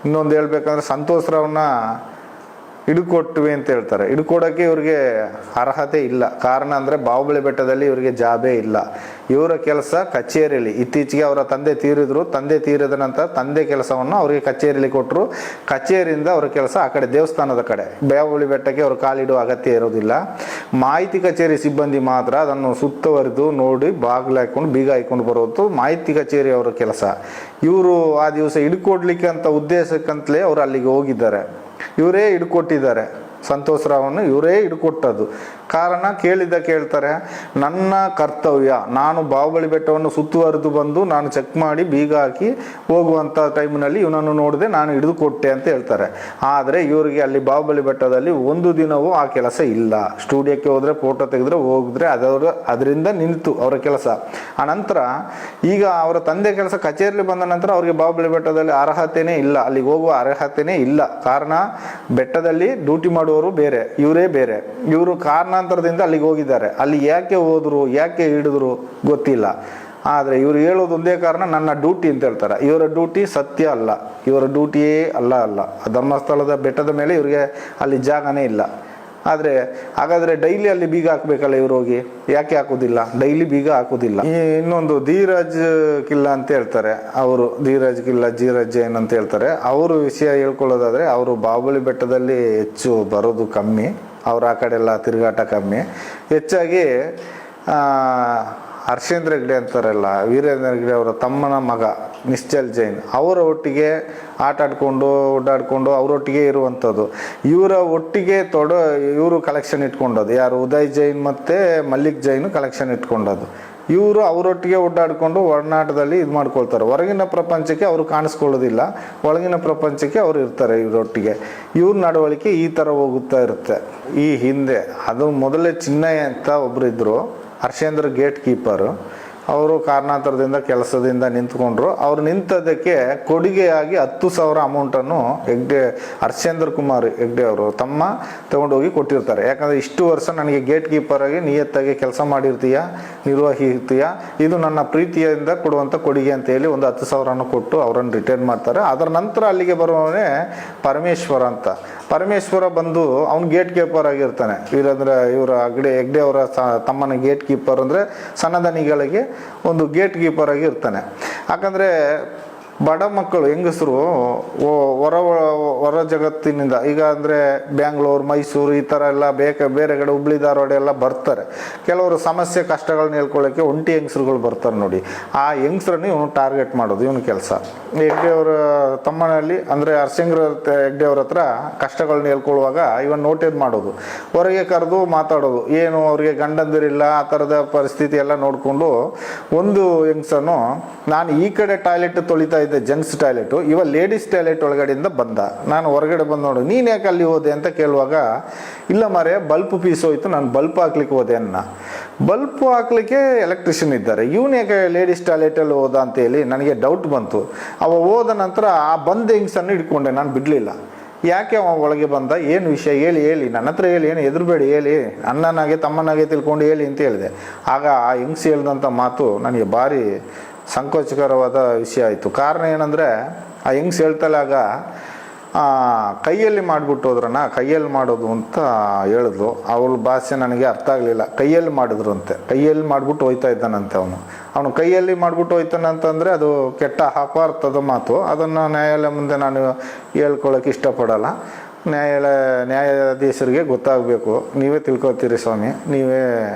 ಇನ್ನೊಂದು ಹೇಳ್ಬೇಕಂದ್ರೆ ಸಂತೋಷ್ ರಾವ್ನ ಹಿಡ್ಕೊಟ್ವಿ ಅಂತ ಹೇಳ್ತಾರೆ. ಹಿಡ್ಕೊಡೋಕ್ಕೆ ಇವ್ರಿಗೆ ಅರ್ಹತೆ ಇಲ್ಲ. ಕಾರಣ ಅಂದರೆ ಬಾಹುಬಲಿ ಬೆಟ್ಟದಲ್ಲಿ ಇವರಿಗೆ ಜಾಬೇ ಇಲ್ಲ. ಇವರ ಕೆಲಸ ಕಚೇರಿಯಲ್ಲಿ. ಇತ್ತೀಚೆಗೆ ಅವರ ತಂದೆ ತೀರಿದ್ರು. ತಂದೆ ತೀರಿದ ನಂತರ ತಂದೆ ಕೆಲಸವನ್ನು ಅವರಿಗೆ ಕಚೇರಿಯಲ್ಲಿ ಕೊಟ್ಟರು. ಕಚೇರಿಯಿಂದ ಅವರ ಕೆಲಸ ಆ ಕಡೆ ದೇವಸ್ಥಾನದ ಕಡೆ. ಬಾಹುಬಲಿ ಬೆಟ್ಟಕ್ಕೆ ಅವರು ಕಾಲಿಡುವ ಅಗತ್ಯ ಇರೋದಿಲ್ಲ. ಮಾಹಿತಿ ಕಚೇರಿ ಸಿಬ್ಬಂದಿ ಮಾತ್ರ ಅದನ್ನು ಸುತ್ತುವರಿದು ನೋಡಿ ಬಾಗಿಲು ಹಾಕೊಂಡು ಬೀಗ ಹಾಕೊಂಡು ಬರೋದು ಮಾಹಿತಿ ಕಚೇರಿ ಅವರ ಕೆಲಸ. ಇವರು ಆ ದಿವಸ ಹಿಡ್ಕೊಡ್ಲಿಕ್ಕೆ ಅಂತ ಉದ್ದೇಶಕ್ಕಂತಲೇ ಅವರು ಅಲ್ಲಿಗೆ ಹೋಗಿದ್ದಾರೆ. ಇವರೇ ಹಿಡ್ಕೊಟ್ಟಿದ್ದಾರೆ. ಸಂತೋಷ್ ರಾವನ್ನು ಇವರೇ ಹಿಡ್ಕೊಟ್ಟದ್ದು. ಕಾರಣ ಕೇಳ್ತಾರೆ, ನನ್ನ ಕರ್ತವ್ಯ, ನಾನು ಬಾಹುಬಲಿ ಬೆಟ್ಟವನ್ನು ಸುತ್ತುವರೆದು ಬಂದು ನಾನು ಚೆಕ್ ಮಾಡಿ ಬೀಗ ಹಾಕಿ ಹೋಗುವಂಥ ಟೈಮ್ನಲ್ಲಿ ಇವನನ್ನು ನೋಡಿದೆ, ನಾನು ಹಿಡಿದು ಕೊಟ್ಟೆ ಅಂತ ಹೇಳ್ತಾರೆ. ಆದರೆ ಇವರಿಗೆ ಅಲ್ಲಿ ಬಾಹುಬಲಿ ಬೆಟ್ಟದಲ್ಲಿ ಒಂದು ದಿನವೂ ಆ ಕೆಲಸ ಇಲ್ಲ. ಸ್ಟುಡಿಯೋಕ್ಕೆ ಹೋದರೆ ಫೋಟೋ ತೆಗೆದ್ರೆ ಹೋಗಿದ್ರೆ ಅದರಿಂದ ನಿಂತು ಅವರ ಕೆಲಸ. ಆ ನಂತರ ಈಗ ಅವರ ತಂದೆ ಕೆಲಸ ಕಚೇರಿಯಲ್ಲಿ ಬಂದ ನಂತರ ಅವರಿಗೆ ಬಾಹುಬಲಿ ಬೆಟ್ಟದಲ್ಲಿ ಅರ್ಹತೆಯೇ ಇಲ್ಲ, ಅಲ್ಲಿಗೆ ಹೋಗುವ ಅರ್ಹತೆಯೇ ಇಲ್ಲ. ಕಾರಣ ಬೆಟ್ಟದಲ್ಲಿ ಡ್ಯೂಟಿ ಮಾಡುವವರು ಬೇರೆ, ಇವರೇ ಬೇರೆ. ಇವರು ಕಾರಣಾಂತರದಿಂದ ಅಲ್ಲಿಗೆ ಹೋಗಿದ್ದಾರೆ. ಅಲ್ಲಿ ಯಾಕೆ ಹೋದ್ರು, ಯಾಕೆ ಹಿಡಿದ್ರು ಗೊತ್ತಿಲ್ಲ. ಆದರೆ ಇವರು ಹೇಳೋದು ಒಂದೇ ಕಾರಣ, ನನ್ನ ಡ್ಯೂಟಿ ಅಂತ ಹೇಳ್ತಾರೆ. ಇವರ ಡ್ಯೂಟಿ ಸತ್ಯ ಅಲ್ಲ, ಇವರ ಡ್ಯೂಟಿಯೇ ಅಲ್ಲ. ಧರ್ಮಸ್ಥಳದ ಬೆಟ್ಟದ ಮೇಲೆ ಇವರಿಗೆ ಅಲ್ಲಿ ಜಾಗನೇ ಇಲ್ಲ. ಆದರೆ ಹಾಗಾದರೆ ಡೈಲಿ ಅಲ್ಲಿ ಬೀಗ ಹಾಕಬೇಕಲ್ಲ ಇವ್ರು ಹೋಗಿ, ಯಾಕೆ ಹಾಕೋದಿಲ್ಲ? ಡೈಲಿ ಬೀಗ ಹಾಕೋದಿಲ್ಲ. ಇನ್ನೊಂದು ಧೀರಜ್ ಕಿಲ್ಲಾ ಅಂತ ಹೇಳ್ತಾರೆ ಅವರು, ಧೀರಜ್ ಕಿಲ್ಲಾ, ಧೀರಜ್ ಜೈನ್ ಅಂತ ಹೇಳ್ತಾರೆ. ಅವರು ವಿಷಯ ಹೇಳ್ಕೊಳ್ಳೋದಾದರೆ, ಅವರು ಬಾಹುಬಲಿ ಬೆಟ್ಟದಲ್ಲಿ ಹೆಚ್ಚು ಬರೋದು ಕಮ್ಮಿ, ಅವ್ರು ಆ ಕಡೆ ಎಲ್ಲ ತಿರುಗಾಟ ಕಮ್ಮಿ. ಹೆಚ್ಚಾಗಿ ಹರ್ಷೇಂದ್ರ ಹೆಗ್ಡೆ ಅಂತಾರಲ್ಲ, ವೀರೇಂದ್ರ ಹೆಗ್ಡೆ ಅವರ ತಮ್ಮನ ಮಗ ನಿಶ್ಚಲ್ ಜೈನ್ ಅವರ ಒಟ್ಟಿಗೆ ಆಟ ಆಡ್ಕೊಂಡು ಓಡಾಡ್ಕೊಂಡು ಅವರೊಟ್ಟಿಗೆ ಇರುವಂಥದ್ದು. ಇವರ ಒಟ್ಟಿಗೆ ಇವರು ಕಲೆಕ್ಷನ್ ಇಟ್ಕೊಂಡದ್ದು ಯಾರು, ಉದಯ್ ಜೈನ್ ಮತ್ತು ಮಲ್ಲಿಕ್ ಜೈನ್ ಕಲೆಕ್ಷನ್ ಇಟ್ಕೊಂಡದ್ದು. ಇವರು ಅವರೊಟ್ಟಿಗೆ ಓಡಾಡಿಕೊಂಡು ಒಡನಾಟದಲ್ಲಿ ಇದು ಮಾಡ್ಕೊಳ್ತಾರೆ. ಹೊರಗಿನ ಪ್ರಪಂಚಕ್ಕೆ ಅವರು ಕಾಣಿಸ್ಕೊಳ್ಳೋದಿಲ್ಲ, ಒಳಗಿನ ಪ್ರಪಂಚಕ್ಕೆ ಅವರು ಇರ್ತಾರೆ ಇವರೊಟ್ಟಿಗೆ. ಇವ್ರ ನಡವಳಿಕೆ ಈ ಥರ ಹೋಗುತ್ತಾ ಇರುತ್ತೆ. ಈ ಹಿಂದೆ ಅದು ಮೊದಲೇ ಚಿನ್ನಯ್ಯ ಅಂತ ಒಬ್ಬರು ಇದ್ದರು, ಹರ್ಷೇಂದ್ರ ಗೇಟ್ ಕೀಪರು. ಅವರು ಕಾರಣಾಂತರದಿಂದ ಕೆಲಸದಿಂದ ನಿಂತ್ಕೊಂಡ್ರು. ಅವ್ರು ನಿಂತದಕ್ಕೆ ಕೊಡುಗೆಯಾಗಿ 10,000 ಅಮೌಂಟನ್ನು ಹರ್ಷೇಂದ್ರ ಕುಮಾರ್ ಹೆಗ್ಡೆ ಅವರು ತಮ್ಮ ತಗೊಂಡೋಗಿ ಕೊಟ್ಟಿರ್ತಾರೆ. ಯಾಕಂದರೆ ಇಷ್ಟು ವರ್ಷ ನನಗೆ ಗೇಟ್ ಕೀಪರಾಗಿ ನಿಯತ್ತಾಗಿ ಕೆಲಸ ಮಾಡಿರ್ತೀಯ, ನಿರ್ವಹಿರ್ತೀಯ, ಇದು ನನ್ನ ಪ್ರೀತಿಯಿಂದ ಕೊಡುವಂಥ ಕೊಡುಗೆ ಅಂತ ಹೇಳಿ ಒಂದು 10,000 ಕೊಟ್ಟು ಅವರನ್ನು ರಿಟೈರ್ ಮಾಡ್ತಾರೆ. ಅದರ ನಂತರ ಅಲ್ಲಿಗೆ ಬರುವವನೇ ಪರಮೇಶ್ವರ ಅಂತ. ಪರಮೇಶ್ವರ ಬಂದು ಅವ್ನು ಗೇಟ್ ಕೀಪರ್ ಆಗಿರ್ತಾನೆ. ಇವರ ಹೆಗ್ಡೆ ಅವರ ತಮ್ಮನ ಗೇಟ್ ಕೀಪರ್ ಅಂದರೆ ಸಣ್ಣದನಿಗಳಿಗೆ ಒಂದು ಗೇಟ್ ಕೀಪರ್ ಆಗಿ ಇರ್ತಾನೆ. ಯಾಕಂದರೆ ಬಡ ಮಕ್ಕಳು ಹೆಂಗಸರು ಹೊರ ಜಗತ್ತಿನಿಂದ, ಈಗ ಅಂದರೆ ಬ್ಯಾಂಗ್ಳೂರು, ಮೈಸೂರು ಈ ಥರ ಎಲ್ಲ ಬೇರೆ ಕಡೆ ಹುಬ್ಳಿ ಧಾರವಾಡ ಎಲ್ಲ ಬರ್ತಾರೆ. ಕೆಲವರು ಸಮಸ್ಯೆ ಕಷ್ಟಗಳನ್ನ ಹೇಳ್ಕೊಳ್ಳೋಕ್ಕೆ ಒಂಟಿ ಹೆಂಗಸ್ರುಗಳು ಬರ್ತಾರೆ ನೋಡಿ. ಆ ಹೆಂಗಸ್ರನ್ನ ಇವನು ಟಾರ್ಗೆಟ್ ಮಾಡೋದು ಇವನ ಕೆಲಸ. ಹೆಗ್ಡೆ ಅವರ ತಮ್ಮನಲ್ಲಿ ಅಂದರೆ ಹರ್ಷೇಂದ್ರ ಹೆಗ್ಡೆ ಅವ್ರ ಹತ್ರ ಕಷ್ಟಗಳನ್ನ ಹೇಳ್ಕೊಳ್ಳುವಾಗ ಇವನ್ ನೋಟೇದ್ ಮಾಡೋದು, ಹೊರಗೆ ಕರೆದು ಮಾತಾಡೋದು, ಏನು ಅವ್ರಿಗೆ ಗಂಡಂದಿರಿಲ್ಲ ಆ ಥರದ ಪರಿಸ್ಥಿತಿ ಎಲ್ಲ ನೋಡಿಕೊಂಡು ಒಂದು ಹೆಂಗಸನು, ನಾನು ಈ ಕಡೆ ಟಾಯ್ಲೆಟ್ ತೊಳಿತಾ ಇದ್ದೆ, ಜೆಂಟ್ಸ್ ಟಾಯ್ಲೆಟು, ಇವ ಲೇಡೀಸ್ ಟಾಯ್ಲೆಟ್ ಒಳಗಡೆಯಿಂದ ಬಂದ. ನಾನು ಹೊರಗಡೆ ಬಂದು ನೋಡು, ನೀನು ಯಾಕೆ ಅಲ್ಲಿ ಹೋದೆ ಅಂತ ಕೇಳುವಾಗ, ಇಲ್ಲ ಮಾರೆ ಬಲ್ಪ್ ಪೀಸ್ ಹೋಯ್ತು, ನಾನು ಬಲ್ಪ್ ಹಾಕ್ಲಿಕ್ಕೆ ಹೋದೆ ಅನ್ನ. ಬಲ್ಪ್ ಹಾಕ್ಲಿಕ್ಕೆ ಎಲೆಕ್ಟ್ರಿಷಿಯನ್ ಇದ್ದಾರೆ, ಇವನು ಯಾಕೆ ಲೇಡೀಸ್ ಟಾಯ್ಲೆಟಲ್ಲಿ ಹೋದ ಅಂತೇಳಿ ನನಗೆ ಡೌಟ್ ಬಂತು. ಅವ ಹೋದ ನಂತರ ಆ ಬಂದ ಹೆಂಗ್ಸನ್ನು ಹಿಡ್ಕೊಂಡೆ, ನಾನು ಬಿಡಲಿಲ್ಲ. ಯಾಕೆ ಅವ ಒಳಗೆ ಬಂದ, ಏನು ವಿಷಯ ಹೇಳಿ ನನ್ನ ಹತ್ರ ಹೇಳಿ, ಏನು ಹೆದರ್ಬೇಡಿ ಹೇಳಿ, ಅಣ್ಣನಾಗೆ ತಮ್ಮನಾಗೆ ತಿಳ್ಕೊಂಡು ಹೇಳಿ ಅಂತ ಹೇಳಿದೆ. ಆಗ ಆ ಹೆಂಗ್ಸ್ ಹೇಳ್ದಂಥ ಮಾತು ನನಗೆ ಭಾರಿ ಸಂಕೋಚಕರವಾದ ವಿಷಯ ಆಯಿತು. ಕಾರಣ ಏನಂದರೆ, ಆ ಹೆಂಗ್ಸ್ ಹೇಳ್ತಲಾಗ ಕೈಯಲ್ಲಿ ಮಾಡಿಬಿಟ್ಟು ಹೋದ್ರಣ್ಣ, ಕೈಯಲ್ಲಿ ಮಾಡೋದು ಅಂತ ಹೇಳಿದ್ರು. ಅವಳ ಭಾಷೆ ನನಗೆ ಅರ್ಥ ಆಗಲಿಲ್ಲ. ಕೈಯಲ್ಲಿ ಮಾಡಿದ್ರು ಅಂತೆ, ಕೈಯಲ್ಲಿ ಮಾಡಿಬಿಟ್ಟು ಹೋಯ್ತಾ ಇದ್ದಾನಂತೆ ಅವನು ಕೈಯಲ್ಲಿ ಮಾಡಿಬಿಟ್ಟು ಹೋಯ್ತಾನಂತಂದರೆ ಅದು ಕೆಟ್ಟ ಅಪಾರ್ಥದ ಮಾತು. ಅದನ್ನು ನ್ಯಾಯಾಲಯ ಮುಂದೆ ನಾನು ಹೇಳ್ಕೊಳ್ಳೋಕೆ ಇಷ್ಟಪಡಲ್ಲ. ನ್ಯಾಯಾಧೀಶರಿಗೆ ಗೊತ್ತಾಗಬೇಕು, ನೀವೇ ತಿಳ್ಕೊತೀರಿ ಸ್ವಾಮಿ, ನೀವೇ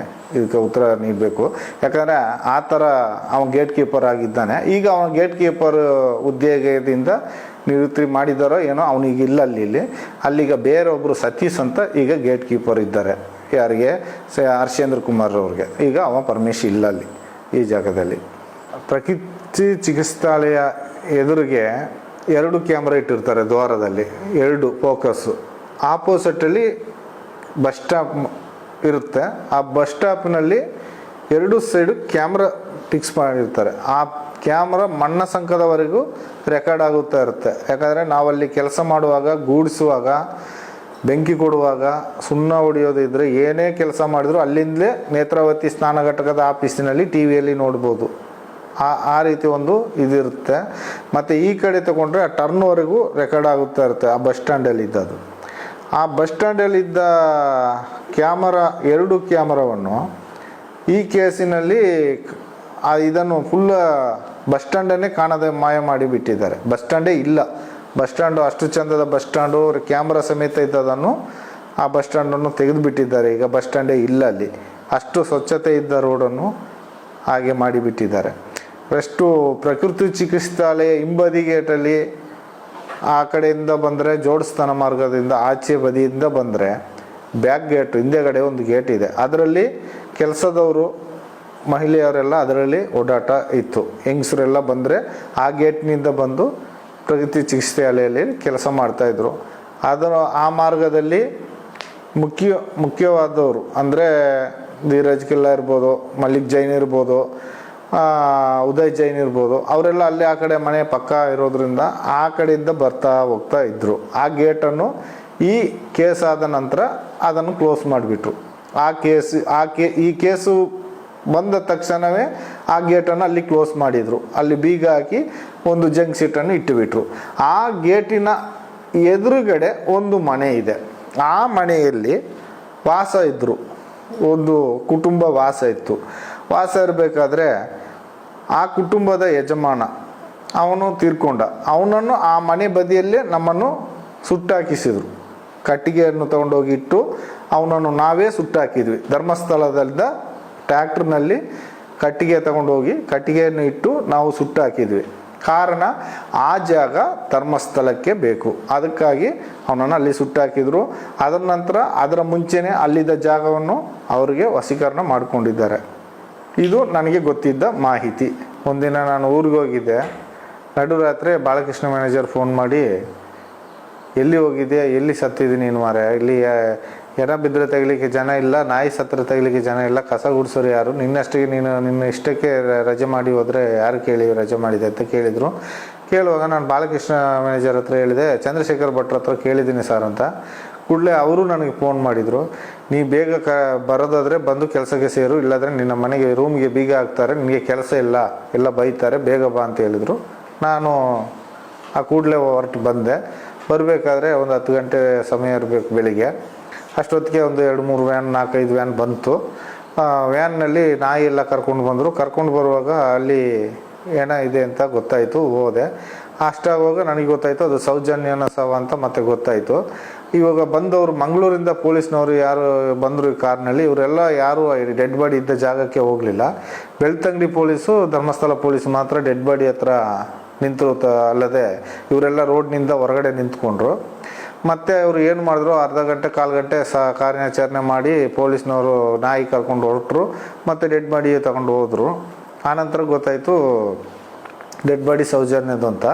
ಇದಕ್ಕೆ ಉತ್ತರ ನೀಡಬೇಕು. ಯಾಕಂದರೆ ಆ ಥರ ಅವನು ಗೇಟ್ ಕೀಪರ್ ಆಗಿದ್ದಾನೆ. ಈಗ ಅವನ ಗೇಟ್ ಕೀಪರ್ ಉದ್ಯೋಗದಿಂದ ನಿವೃತ್ತಿ ಮಾಡಿದಾರೋ ಏನೋ, ಅವನಿಗೆ ಇಲ್ಲ ಅಲ್ಲಿಗ ಬೇರೊಬ್ಬರು ಸತೀಶ್ ಅಂತ ಈಗ ಗೇಟ್ ಕೀಪರ್ ಇದ್ದಾರೆ. ಯಾರಿಗೆ, ಹರ್ಷೇಂದ್ರ ಕುಮಾರ್ ಅವ್ರಿಗೆ. ಈಗ ಅವ ಪರಮೇಶ್ ಇಲ್ಲ ಅಲ್ಲಿ ಈ ಜಾಗದಲ್ಲಿ. ಪ್ರಕೃತಿ ಚಿಕಿತ್ಸಾಲಯ ಎದುರಿಗೆ 2 ಕ್ಯಾಮ್ರಾ ಇಟ್ಟಿರ್ತಾರೆ ದ್ವಾರದಲ್ಲಿ, 2 ಫೋಕಸ್ಸು. ಆಪೋಸಿಟಲ್ಲಿ ಬಸ್ ಸ್ಟಾಪ್ ಇರುತ್ತೆ. ಆ ಬಸ್ ಸ್ಟಾಪ್ನಲ್ಲಿ 2 ಸೈಡು ಕ್ಯಾಮ್ರಾ ಫಿಕ್ಸ್ ಮಾಡಿರ್ತಾರೆ. ಆ ಕ್ಯಾಮ್ರಾ ಮಣ್ಣ ಸಂಕದವರೆಗೂ ರೆಕಾರ್ಡ್ ಆಗುತ್ತಾ ಇರುತ್ತೆ. ಯಾಕಂದರೆ ನಾವಲ್ಲಿ ಕೆಲಸ ಮಾಡುವಾಗ, ಗೂಡಿಸುವಾಗ, ಬೆಂಕಿ ಕೊಡುವಾಗ, ಸುಣ್ಣ ಹೊಡೆಯೋದಿದ್ರೆ, ಏನೇ ಕೆಲಸ ಮಾಡಿದ್ರು ಅಲ್ಲಿಂದಲೇ ನೇತ್ರಾವತಿ ಸ್ನಾನ ಘಟಕದ ಆಫೀಸಿನಲ್ಲಿ ಟಿ ವಿಯಲ್ಲಿ ನೋಡ್ಬೋದು. ಆ ರೀತಿ ಒಂದು ಇದಿರುತ್ತೆ. ಮತ್ತು ಈ ಕಡೆ ತಗೊಂಡ್ರೆ ಆ ಟರ್ನ್ವರೆಗೂ ರೆಕಾರ್ಡ್ ಆಗುತ್ತಾ ಇರುತ್ತೆ ಆ ಬಸ್ ಸ್ಟ್ಯಾಂಡಲ್ಲಿದ್ದದು. ಆ ಬಸ್ ಸ್ಟ್ಯಾಂಡಲ್ಲಿದ್ದ ಕ್ಯಾಮರಾ, 2 ಕ್ಯಾಮರಾವನ್ನು ಈ ಕೇಸಿನಲ್ಲಿ ಇದನ್ನು ಫುಲ್ ಬಸ್ ಸ್ಟ್ಯಾಂಡನ್ನೇ ಕಾಣದೆ ಮಾಯ ಮಾಡಿಬಿಟ್ಟಿದ್ದಾರೆ. ಬಸ್ ಸ್ಟ್ಯಾಂಡೇ ಇಲ್ಲ. ಬಸ್ ಸ್ಟ್ಯಾಂಡು ಅಷ್ಟು ಚಂದದ ಬಸ್ ಸ್ಟ್ಯಾಂಡು ಕ್ಯಾಮ್ರಾ ಸಮೇತ ಇದ್ದದನ್ನು ಆ ಬಸ್ ಸ್ಟ್ಯಾಂಡನ್ನು ತೆಗೆದುಬಿಟ್ಟಿದ್ದಾರೆ. ಈಗ ಬಸ್ ಸ್ಟ್ಯಾಂಡೇ ಇಲ್ಲ ಅಲ್ಲಿ. ಅಷ್ಟು ಸ್ವಚ್ಛತೆ ಇದ್ದ ರೋಡನ್ನು ಹಾಗೆ ಮಾಡಿಬಿಟ್ಟಿದ್ದಾರೆ. ಫಸ್ಟು ಪ್ರಕೃತಿ ಚಿಕಿತ್ಸಾಲಯ ಹಿಂಬದಿ ಗೇಟಲ್ಲಿ ಆ ಕಡೆಯಿಂದ ಬಂದರೆ, ಜೋಡಿಸ್ತಾನ ಮಾರ್ಗದಿಂದ ಆಚೆ ಬದಿಯಿಂದ ಬಂದರೆ ಬ್ಯಾಕ್ ಗೇಟ್ ಹಿಂದೆಗಡೆ ಒಂದು ಗೇಟ್ ಇದೆ. ಅದರಲ್ಲಿ ಕೆಲಸದವರು, ಮಹಿಳೆಯರೆಲ್ಲ ಅದರಲ್ಲಿ ಓಡಾಟ ಇತ್ತು. ಹೆಂಗಸರೆಲ್ಲ ಬಂದರೆ ಆ ಗೇಟ್ನಿಂದ ಬಂದು ಪ್ರಗತಿ ಚಿಕಿತ್ಸಾಲಯಲ್ಲಿ ಕೆಲಸ ಮಾಡ್ತಾಯಿದ್ರು. ಆ ಮಾರ್ಗದಲ್ಲಿ ಮುಖ್ಯವಾದವರು ಅಂದರೆ ಧೀರಜ್ ಕಿಲ್ಲಾ ಇರ್ಬೋದು, ಮಲ್ಲಿಕ್ ಜೈನ್ ಇರ್ಬೋದು, ಉದಯ್ ಜೈನ್ ಇರ್ಬೋದು, ಅವರೆಲ್ಲ ಅಲ್ಲಿ ಆ ಕಡೆ ಮನೆ ಪಕ್ಕ ಇರೋದ್ರಿಂದ ಆ ಕಡೆಯಿಂದ ಬರ್ತಾ ಹೋಗ್ತಾ ಇದ್ದರು. ಆ ಗೇಟನ್ನು ಈ ಕೇಸ್ ಆದ ನಂತರ ಅದನ್ನು ಕ್ಲೋಸ್ ಮಾಡಿಬಿಟ್ರು. ಈ ಕೇಸು ಬಂದ ತಕ್ಷಣವೇ ಆ ಗೇಟನ್ನು ಅಲ್ಲಿ ಕ್ಲೋಸ್ ಮಾಡಿದರು. ಅಲ್ಲಿ ಬೀಗ ಹಾಕಿ ಒಂದು ಜಂಕ್ ಸೀಟನ್ನು ಇಟ್ಟುಬಿಟ್ರು. ಆ ಗೇಟಿನ ಎದುರುಗಡೆ ಒಂದು ಮನೆ ಇದೆ. ಆ ಮನೆಯಲ್ಲಿ ವಾಸ ಇದ್ದರು, ಒಂದು ಕುಟುಂಬ ವಾಸ ಇತ್ತು. ವಾಸ ಇರಬೇಕಾದ್ರೆ ಆ ಕುಟುಂಬದ ಯಜಮಾನ ಅವನು ತೀರ್ಕೊಂಡ. ಅವನನ್ನು ಆ ಮನೆ ಬದಿಯಲ್ಲೇ ನಮ್ಮನ್ನು ಸುಟ್ಟಾಕಿಸಿದರು. ಕಟ್ಟಿಗೆಯನ್ನು ತಗೊಂಡೋಗಿ ಇಟ್ಟು ಅವನನ್ನು ನಾವೇ ಸುಟ್ಟಾಕಿದ್ವಿ. ಧರ್ಮಸ್ಥಳದಿಂದ ಟ್ರ್ಯಾಕ್ಟರ್ನಲ್ಲಿ ಕಟ್ಟಿಗೆ ತಗೊಂಡೋಗಿ ಕಟ್ಟಿಗೆಯನ್ನು ಇಟ್ಟು ನಾವು ಸುಟ್ಟು ಹಾಕಿದ್ವಿ. ಕಾರಣ ಆ ಜಾಗ ಧರ್ಮಸ್ಥಳಕ್ಕೆ ಬೇಕು, ಅದಕ್ಕಾಗಿ ಅವನನ್ನು ಅಲ್ಲಿ ಸುಟ್ಟು ಹಾಕಿದ್ರು. ಅದರ ನಂತರ ಅದರ ಮುಂಚೆನೇ ಅಲ್ಲಿದ್ದ ಜಾಗವನ್ನು ಅವರಿಗೆ ವಶೀಕರಣ ಮಾಡಿಕೊಂಡಿದ್ದಾರೆ. ಇದು ನನಗೆ ಗೊತ್ತಿದ್ದ ಮಾಹಿತಿ. ಒಂದಿನ ನಾನು ಊರಿಗೆ ಹೋಗಿದ್ದೆ, ನಡುರಾತ್ರಿ ಬಾಲಕೃಷ್ಣ ಮ್ಯಾನೇಜರ್ ಫೋನ್ ಮಾಡಿ, ಎಲ್ಲಿ ಹೋಗಿದ್ದೆ, ಎಲ್ಲಿ ಸತ್ತಿದ್ದೀನಿ ನೀನು ಮಾರೆ, ಇಲ್ಲಿ ಎರ ಬಿದ್ದರೆ ತೆಗಿಲಿಕ್ಕೆ ಜನ ಇಲ್ಲ, ನಾಯಿ ಸತ್ರ ತೆಗಿಲಿಕ್ಕೆ ಜನ ಇಲ್ಲ, ಕಸ ಗುಡಿಸೋರು ಯಾರು, ನಿನ್ನಷ್ಟಿಗೆ ನಿನ್ನ ಇಷ್ಟಕ್ಕೆ ರಜೆ ಮಾಡಿ ಹೋದರೆ ಯಾರು ಕೇಳಿ ರಜೆ ಮಾಡಿದೆ ಅಂತ ಕೇಳಿದರು. ಕೇಳುವಾಗ ನಾನು ಬಾಲಕೃಷ್ಣ ಮ್ಯಾನೇಜರ್ ಹತ್ರ ಹೇಳಿದೆ, ಚಂದ್ರಶೇಖರ್ ಭಟ್ರ ಹತ್ರ ಕೇಳಿದ್ದೀನಿ ಸರ್ ಅಂತ. ಕೂಡಲೇ ಅವರು ನನಗೆ ಫೋನ್ ಮಾಡಿದರು, ನೀ ಬೇಗ ಬರೋದಾದರೆ ಬಂದು ಕೆಲಸಕ್ಕೆ ಸೇರು, ಇಲ್ಲಾಂದರೆ ನಿನ್ನ ಮನೆಗೆ ರೂಮ್ಗೆ ಬೀಗ ಹಾಕ್ತಾರೆ, ನಿನಗೆ ಕೆಲಸ ಇಲ್ಲ, ಎಲ್ಲ ಬೈತಾರೆ, ಬೇಗ ಬಾ ಅಂತ ಹೇಳಿದರು. ನಾನು ಆ ಕೂಡಲೇ ಹೊರಟು ಬಂದೆ. ಬರಬೇಕಾದ್ರೆ ಒಂದು 10 ಗಂಟೆ ಸಮಯ ಇರಬೇಕು ಬೆಳಿಗ್ಗೆ. ಅಷ್ಟೊತ್ತಿಗೆ ಒಂದು 2-3 ವ್ಯಾನ್ 4-5 ವ್ಯಾನ್ ಬಂತು. ವ್ಯಾನ್ನಲ್ಲಿ ನಾಯಿ ಎಲ್ಲ ಕರ್ಕೊಂಡು ಬಂದರು. ಕರ್ಕೊಂಡು ಬರುವಾಗ ಅಲ್ಲಿ ಏನೋ ಇದೆ ಅಂತ ಗೊತ್ತಾಯಿತು. ಹೋದೆ. ಅಷ್ಟಾಗುವಾಗ ನನಗೆ ಗೊತ್ತಾಯಿತು ಅದು ಸೌಜನ್ಯನ ಶವ ಅಂತ ಮತ್ತೆ ಗೊತ್ತಾಯಿತು. ಇವಾಗ ಬಂದವರು ಮಂಗಳೂರಿಂದ ಪೊಲೀಸ್ನವರು ಯಾರು ಬಂದರು ಈ ಕಾರ್ನಲ್ಲಿ, ಇವರೆಲ್ಲ ಯಾರು ಡೆಡ್ ಬಾಡಿ ಇದ್ದ ಜಾಗಕ್ಕೆ ಹೋಗಲಿಲ್ಲ. ಬೆಳ್ತಂಗಡಿ ಪೊಲೀಸು, ಧರ್ಮಸ್ಥಳ ಪೊಲೀಸ್ ಮಾತ್ರ ಡೆಡ್ ಬಾಡಿ ಹತ್ರ ನಿಂತರು. ಅಲ್ಲದೆ ಇವರೆಲ್ಲ ರೋಡ್ನಿಂದ ಹೊರಗಡೆ ನಿಂತ್ಕೊಂಡ್ರು. ಮತ್ತು ಅವರು ಏನು ಮಾಡಿದ್ರು, ಅರ್ಧ ಗಂಟೆ 1/4 ಗಂಟೆ ಕಾರ್ಯಾಚರಣೆ ಮಾಡಿ ಪೊಲೀಸ್ನವರು ನಾಯಿ ಕರ್ಕೊಂಡು ಹೊರಟರು. ಮತ್ತು ಡೆಡ್ ಬಾಡಿ ತಗೊಂಡು ಹೋದರು. ಆನಂತರ ಗೊತ್ತಾಯಿತು ಡೆಡ್ ಬಾಡಿ ಸೌಜನ್ಯದು ಅಂತ.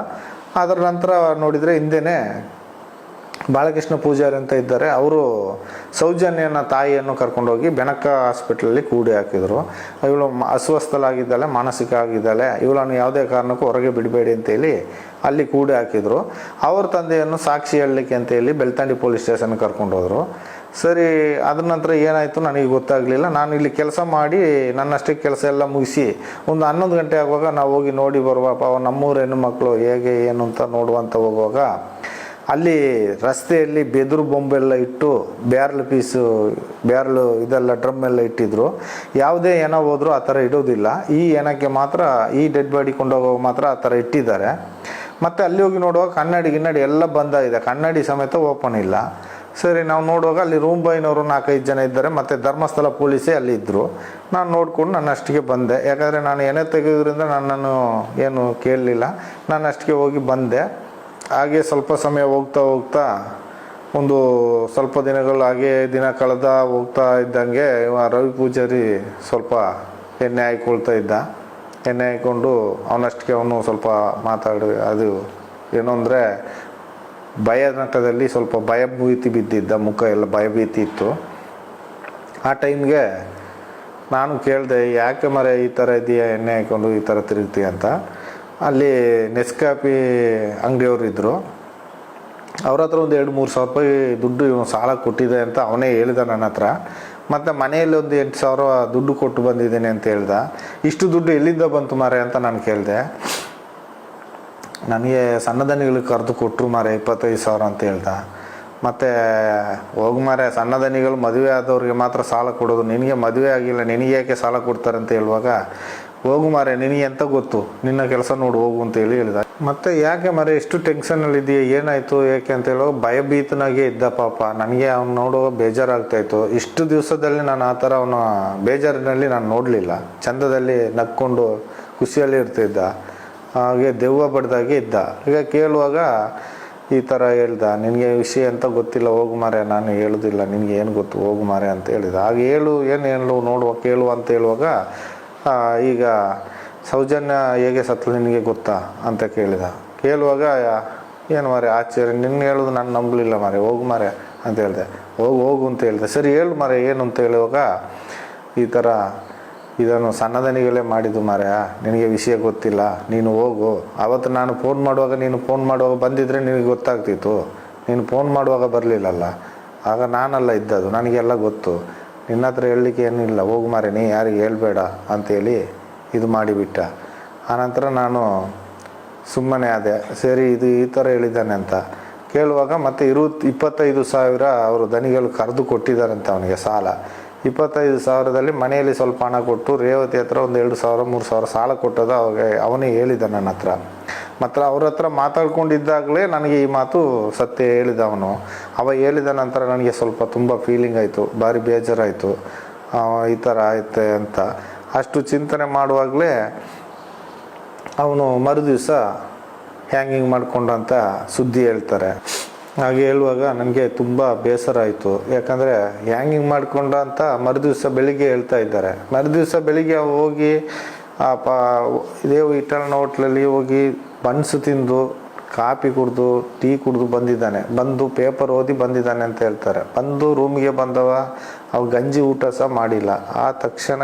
ಅದರ ನಂತರ ನೋಡಿದರೆ ಹಿಂದೆನೇ ಬಾಲಕೃಷ್ಣ ಪೂಜಾರಿ ಅಂತ ಇದ್ದಾರೆ, ಅವರು ಸೌಜನ್ಯನ ತಾಯಿಯನ್ನು ಕರ್ಕೊಂಡೋಗಿ ಬೆನಕ ಹಾಸ್ಪಿಟ್ಲಲ್ಲಿ ಕೂಡಿ ಹಾಕಿದರು. ಇವಳು ಅಸ್ವಸ್ಥಲಾಗಿದ್ದಾಳೆ, ಮಾನಸಿಕ ಆಗಿದ್ದಾಳೆ, ಇವಳನ್ನು ಯಾವುದೇ ಕಾರಣಕ್ಕೂ ಹೊರಗೆ ಬಿಡಬೇಡಿ ಅಂತೇಳಿ ಅಲ್ಲಿ ಕೂಡಿ ಹಾಕಿದರು. ಅವ್ರ ತಂದೆಯನ್ನು ಸಾಕ್ಷಿ ಹೇಳಲಿಕ್ಕೆ ಅಂತೇಳಿ ಬೆಳ್ತಂಡಿ ಪೊಲೀಸ್ ಸ್ಟೇಷನ್ಗೆ ಕರ್ಕೊಂಡು ಹೋದರು. ಸರಿ, ಅದ್ರ ನಂತರ ಏನಾಯಿತು ನನಗೆ ಗೊತ್ತಾಗಲಿಲ್ಲ. ನಾನು ಇಲ್ಲಿ ಕೆಲಸ ಮಾಡಿ ನನ್ನಷ್ಟಕ್ಕೆ ಕೆಲಸ ಎಲ್ಲ ಮುಗಿಸಿ ಒಂದು 11 ಗಂಟೆ ಆಗುವಾಗ ನಾವು ಹೋಗಿ ನೋಡಿ ಬರುವಪ್ಪ ನಮ್ಮೂರ ಹೆಣ್ಣು ಮಕ್ಕಳು ಹೇಗೆ ಏನು ಅಂತ ನೋಡುವಂತ ಹೋಗುವಾಗ ಅಲ್ಲಿ ರಸ್ತೆಯಲ್ಲಿ ಬೆದರು ಬೊಂಬೆಲ್ಲ ಇಟ್ಟು ಬ್ಯಾರ್ಲು ಇದೆಲ್ಲ ಡ್ರಮ್ ಎಲ್ಲ ಇಟ್ಟಿದ್ರು. ಯಾವುದೇ ಹೆಣ ಹೋದ್ರು ಆ ಥರ ಇಡೋದಿಲ್ಲ. ಈ ಹೆಣಕ್ಕೆ ಮಾತ್ರ, ಈ ಡೆಡ್ ಬಾಡಿ ಕೊಂಡೋಗುವಾಗ ಮಾತ್ರ ಆ ಥರ ಇಟ್ಟಿದ್ದಾರೆ. ಮತ್ತು ಅಲ್ಲಿ ಹೋಗಿ ನೋಡುವಾಗ ಕನ್ನಡಿ ಎಲ್ಲ ಬಂದಾಗಿದೆ, ಕನ್ನಡಿ ಸಮೇತ ಓಪನ್ ಇಲ್ಲ. ಸರಿ, ನಾವು ನೋಡುವಾಗ ಅಲ್ಲಿ ರೂಮ್ ಬಾಯ್ನವರು 4-5 ಜನ ಇದ್ದಾರೆ, ಮತ್ತು ಧರ್ಮಸ್ಥಳ ಪೊಲೀಸೇ ಅಲ್ಲಿ ಇದ್ದರು. ನಾನು ನೋಡ್ಕೊಂಡು ನನ್ನಷ್ಟಿಗೆ ಬಂದೆ. ಯಾಕಂದರೆ ನಾನು ಎಣ್ಣೆ ತೆಗೆಯೋದ್ರಿಂದ ನನ್ನನ್ನು ಏನು ಕೇಳಲಿಲ್ಲ. ನಾನು ಅಷ್ಟಿಗೆ ಹೋಗಿ ಬಂದೆ. ಹಾಗೆ ಸ್ವಲ್ಪ ಸಮಯ ಹೋಗ್ತಾ ಒಂದು ಸ್ವಲ್ಪ ದಿನಗಳು ಹಾಗೆ ದಿನ ಕಳೆದ ಹೋಗ್ತಾ ಇದ್ದಂಗೆ ರವಿ ಪೂಜಾರಿ ಸ್ವಲ್ಪ ಎಣ್ಣೆ ಹಾಕ್ಕೊಳ್ತಾ ಇದ್ದ. ಎಣ್ಣೆ ಹಾಕ್ಕೊಂಡು ಅವನಷ್ಟಕ್ಕೆ ಅವನು ಸ್ವಲ್ಪ ಅದು ಏನು ಅಂದರೆ ಭಯನಟದಲ್ಲಿ ಸ್ವಲ್ಪ ಭಯಭೀತಿ ಬಿದ್ದಿದ್ದ, ಮುಖ ಎಲ್ಲ ಭಯಭೀತಿ ಇತ್ತು. ಆ ಟೈಮ್ಗೆ ನಾನು ಕೇಳಿದೆ, ಯಾಕೆ ಮರೆ ಈ ಥರ ಇದೆಯಾ, ಎಣ್ಣೆ ಹಾಕ್ಕೊಂಡು ಈ ಥರ ತಿರುಗ್ತೀಯ ಅಂತ. ಅಲ್ಲಿ ನೆಸ್ಕಾಫಿ ಅಂಗಡಿಯವರು ಇದ್ದರು. ಅವ್ರ ಹತ್ರ ಒಂದು 2-3 ಸಾವಿರ ರೂಪಾಯಿ ದುಡ್ಡು ಇವನು ಸಾಲ ಕೊಟ್ಟಿದೆ ಅಂತ ಅವನೇ ಹೇಳಿದ ನನ್ನ ಹತ್ರ. ಮತ್ತು ಮನೆಯಲ್ಲಿ ಒಂದು 8,000 ದುಡ್ಡು ಕೊಟ್ಟು ಬಂದಿದ್ದೇನೆ ಅಂತ ಹೇಳ್ದ. ಇಷ್ಟು ದುಡ್ಡು ಎಲ್ಲಿಂದ ಬಂತು ಮಾರೆ ಅಂತ ನಾನು ಕೇಳಿದೆ. ನನಗೆ ಸಣ್ಣದನಿಗಳಿಗೆ ಕರೆದು ಕೊಟ್ಟರು ಮಾರೆ 25,000 ಅಂತ ಹೇಳ್ದ. ಮತ್ತು ಹೋಗಿ ಮಾರೆ, ಸಣ್ಣದನಿಗಳು ಮದುವೆ ಆದವ್ರಿಗೆ ಮಾತ್ರ ಸಾಲ ಕೊಡೋದು, ನಿನಗೆ ಮದುವೆ ಆಗಿಲ್ಲ, ನಿನಗೆ ಯಾಕೆ ಸಾಲ ಕೊಡ್ತಾರೆ ಅಂತ ಹೇಳುವಾಗ, ಹೋಗು ಮಾರೆ ನಿನಗೆ ಎಂತ ಗೊತ್ತು, ನಿನ್ನ ಕೆಲಸ ನೋಡು ಹೋಗು ಅಂತ ಹೇಳಿದ. ಮತ್ತು ಯಾಕೆ ಮಾರೆ ಇಷ್ಟು ಟೆನ್ಷನಲ್ಲಿದೆಯಾ, ಏನಾಯಿತು ಏಕೆ ಅಂತ ಹೇಳುವಾಗ ಭಯಭೀತನಾಗೇ ಇದ್ದ ಪಾಪ. ನನಗೆ ಅವ್ನು ನೋಡುವಾಗ ಬೇಜಾರಾಗ್ತಾಯಿತ್ತು. ಇಷ್ಟು ದಿವಸದಲ್ಲಿ ನಾನು ಆ ಥರ ಅವನ ಬೇಜಾರಿನಲ್ಲಿ ನಾನು ನೋಡಲಿಲ್ಲ. ಚಂದದಲ್ಲಿ ನಕ್ಕೊಂಡು ಖುಷಿಯಲ್ಲಿ ಇರ್ತಿದ್ದ, ಹಾಗೆ ದೆವ್ವ ಬಡ್ದಾಗೆ ಇದ್ದ. ಈಗ ಕೇಳುವಾಗ ಈ ಥರ ಹೇಳ್ದ, ನಿನಗೆ ವಿಷಯ ಅಂತ ಗೊತ್ತಿಲ್ಲ, ಹೋಗು ಮಾರೆ, ನಾನು ಹೇಳೋದಿಲ್ಲ, ನಿನಗೆ ಏನು ಗೊತ್ತು, ಹೋಗು ಮಾರೆ ಅಂತ ಹೇಳಿದ. ಹಾಗೆ ಏನು ನೋಡುವ ಕೇಳುವ ಅಂತ ಹೇಳುವಾಗ, ಈಗ ಸೌಜನ್ಯ ಹೇಗೆ ಸತ್ಲು ನಿನಗೆ ಗೊತ್ತಾ ಅಂತ ಕೇಳಿದ. ಕೇಳುವಾಗ ಏನು ಮಾರೆ ಆಶ್ಚರ್ಯ, ನಿನ್ನ ಹೇಳೋದು ನಾನು ನಂಬಲಿಲ್ಲ ಮಾರೆ, ಹೋಗು ಮಾರೆ ಅಂತ ಹೇಳಿದೆ. ಹೋಗು ಅಂತ ಹೇಳಿದೆ. ಸರಿ ಹೇಳು ಮಾರೆ ಏನು ಅಂತ ಹೇಳುವಾಗ, ಈ ಥರ ಇದನ್ನು ಸಣ್ಣದನಿಗಳೇ ಮಾಡಿದ್ದು ಮಾರೆ, ನಿನಗೆ ವಿಷಯ ಗೊತ್ತಿಲ್ಲ, ನೀನು ಹೋಗು. ಆವತ್ತು ನಾನು ಫೋನ್ ಮಾಡುವಾಗ ಬಂದಿದ್ರೆ ನಿನಗೆ ಗೊತ್ತಾಗ್ತಿತ್ತು, ನೀನು ಫೋನ್ ಮಾಡುವಾಗ ಬರಲಿಲ್ಲಲ್ಲ, ಆಗ ನಾನೆಲ್ಲ ಇದ್ದದ್ದು, ನನಗೆಲ್ಲ ಗೊತ್ತು, ನಿನ್ನ ಹತ್ರ ಹೇಳಲಿಕ್ಕೆ ಏನಿಲ್ಲ, ಹೋಗು ಮಾರೆ, ನೀ ಯಾರಿಗೆ ಹೇಳ್ಬೇಡ ಅಂತೇಳಿ ಇದು ಮಾಡಿಬಿಟ್ಟ. ಆನಂತರ ನಾನು ಸುಮ್ಮನೆ ಆದೆ. ಸರಿ, ಇದು ಈ ಥರ ಹೇಳಿದ್ದಾನೆ ಅಂತ ಕೇಳುವಾಗ ಮತ್ತೆ 25,000 ಅವರು ದನಿಗಳು ಕರೆದು ಕೊಟ್ಟಿದ್ದಾರಂತೆ ಅವನಿಗೆ ಸಾಲ. 25,000ದಲ್ಲಿ ಮನೆಯಲ್ಲಿ ಸ್ವಲ್ಪ ಹಣ ಕೊಟ್ಟು ರೇವತಿ ಹತ್ರ ಒಂದು 2,000-3,000 ಸಾಲ ಕೊಟ್ಟದ ಅವನೇ ಹೇಳಿದ ನನ್ನ ಹತ್ರ. ಮತ್ತು ಅವ್ರ ಹತ್ರ ಮಾತಾಡ್ಕೊಂಡಿದ್ದಾಗಲೇ ನನಗೆ ಈ ಮಾತು ಸತ್ಯ ಹೇಳಿದ ಅವನು. ಹೇಳಿದ ನಂತರ ನನಗೆ ಸ್ವಲ್ಪ ತುಂಬ ಫೀಲಿಂಗ್ ಆಯಿತು, ಭಾರಿ ಬೇಜಾರಾಯಿತು, ಈ ಥರ ಆಯ್ತೆ ಅಂತ. ಅಷ್ಟು ಚಿಂತನೆ ಮಾಡುವಾಗಲೇ ಅವನು ಮರುದಿವಸ ಹ್ಯಾಂಗಿಂಗ್ ಮಾಡಿಕೊಂಡು ಅಂತ ಸುದ್ದಿ ಹೇಳ್ತಾರೆ. ಹಾಗೆ ಹೇಳುವಾಗ ನನಗೆ ತುಂಬ ಬೇಸರ ಆಯಿತು. ಯಾಕಂದರೆ ಹ್ಯಾಂಗಿಂಗ್ ಮಾಡಿಕೊಂಡ ಅಂತ ಮರುದಿವಸ ಬೆಳಿಗ್ಗೆ ಹೇಳ್ತಾ ಇದ್ದಾರೆ. ಮರುದಿವಸ ಬೆಳಿಗ್ಗೆ ಹೋಗಿ ಇದೇ ಇಟರ್ನ್ ಹೋಟ್ಲಲ್ಲಿ ಹೋಗಿ ಬನ್ಸು ತಿಂದು ಕಾಫಿ ಕುಡಿದು ಟೀ ಕುಡಿದು ಬಂದಿದ್ದಾನೆ. ಬಂದು ಪೇಪರ್ ಓದಿ ಬಂದಿದ್ದಾನೆ ಅಂತ ಹೇಳ್ತಾರೆ. ಬಂದು ರೂಮಿಗೆ ಬಂದವ, ಅವು ಗಂಜಿ ಊಟ ಸಹ ಮಾಡಿಲ್ಲ. ಆ ತಕ್ಷಣ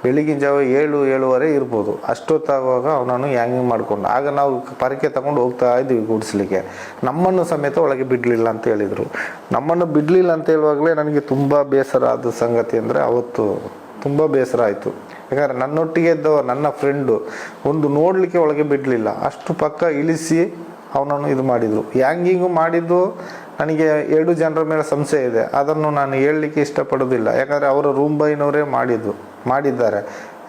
ಬೆಳಗಿನ ಜಾವ 7-7:30 ಇರ್ಬೋದು. ಅಷ್ಟೊತ್ತಾಗುವಾಗ ಅವನನ್ನು ಹ್ಯಾಂಗಿಂಗ್ ಮಾಡ್ಕೊಂಡು, ಆಗ ನಾವು ಪರಕೆ ತಗೊಂಡು ಹೋಗ್ತಾ ಇದ್ವಿ ಗುಡಿಸ್ಲಿಕ್ಕೆ. ನಮ್ಮನ್ನು ಸಮೇತ ಒಳಗೆ ಬಿಡಲಿಲ್ಲ ಅಂತ ಹೇಳಿದರು. ನಮ್ಮನ್ನು ಬಿಡಲಿಲ್ಲ ಅಂತ ಹೇಳುವಾಗಲೇ ನನಗೆ ತುಂಬ ಬೇಸರ ಆದ ಸಂಗತಿ ಅಂದರೆ ಅವತ್ತು ತುಂಬ ಬೇಸರ ಆಯಿತು. ಯಾಕಂದರೆ ನನ್ನೊಟ್ಟಿಗೆ ಇದ್ದವ ನನ್ನ ಫ್ರೆಂಡು ಒಂದು ನೋಡಲಿಕ್ಕೆ ಒಳಗೆ ಬಿಡಲಿಲ್ಲ. ಅಷ್ಟು ಪಕ್ಕ ಇಳಿಸಿ ಅವನನ್ನು ಇದು ಮಾಡಿದರು. ಹ್ಯಾಂಗಿಂಗು ಮಾಡಿದ್ದು ನನಗೆ 2 ಜನರ ಮೇಲೆ ಸಂಶಯ ಇದೆ. ಅದನ್ನು ನಾನು ಹೇಳಲಿಕ್ಕೆ ಇಷ್ಟಪಡೋದಿಲ್ಲ. ಯಾಕಂದರೆ ಅವರ ರೂಮ್ ಬಾಯ್ನವರೇ ಮಾಡಿದ್ದಾರೆ.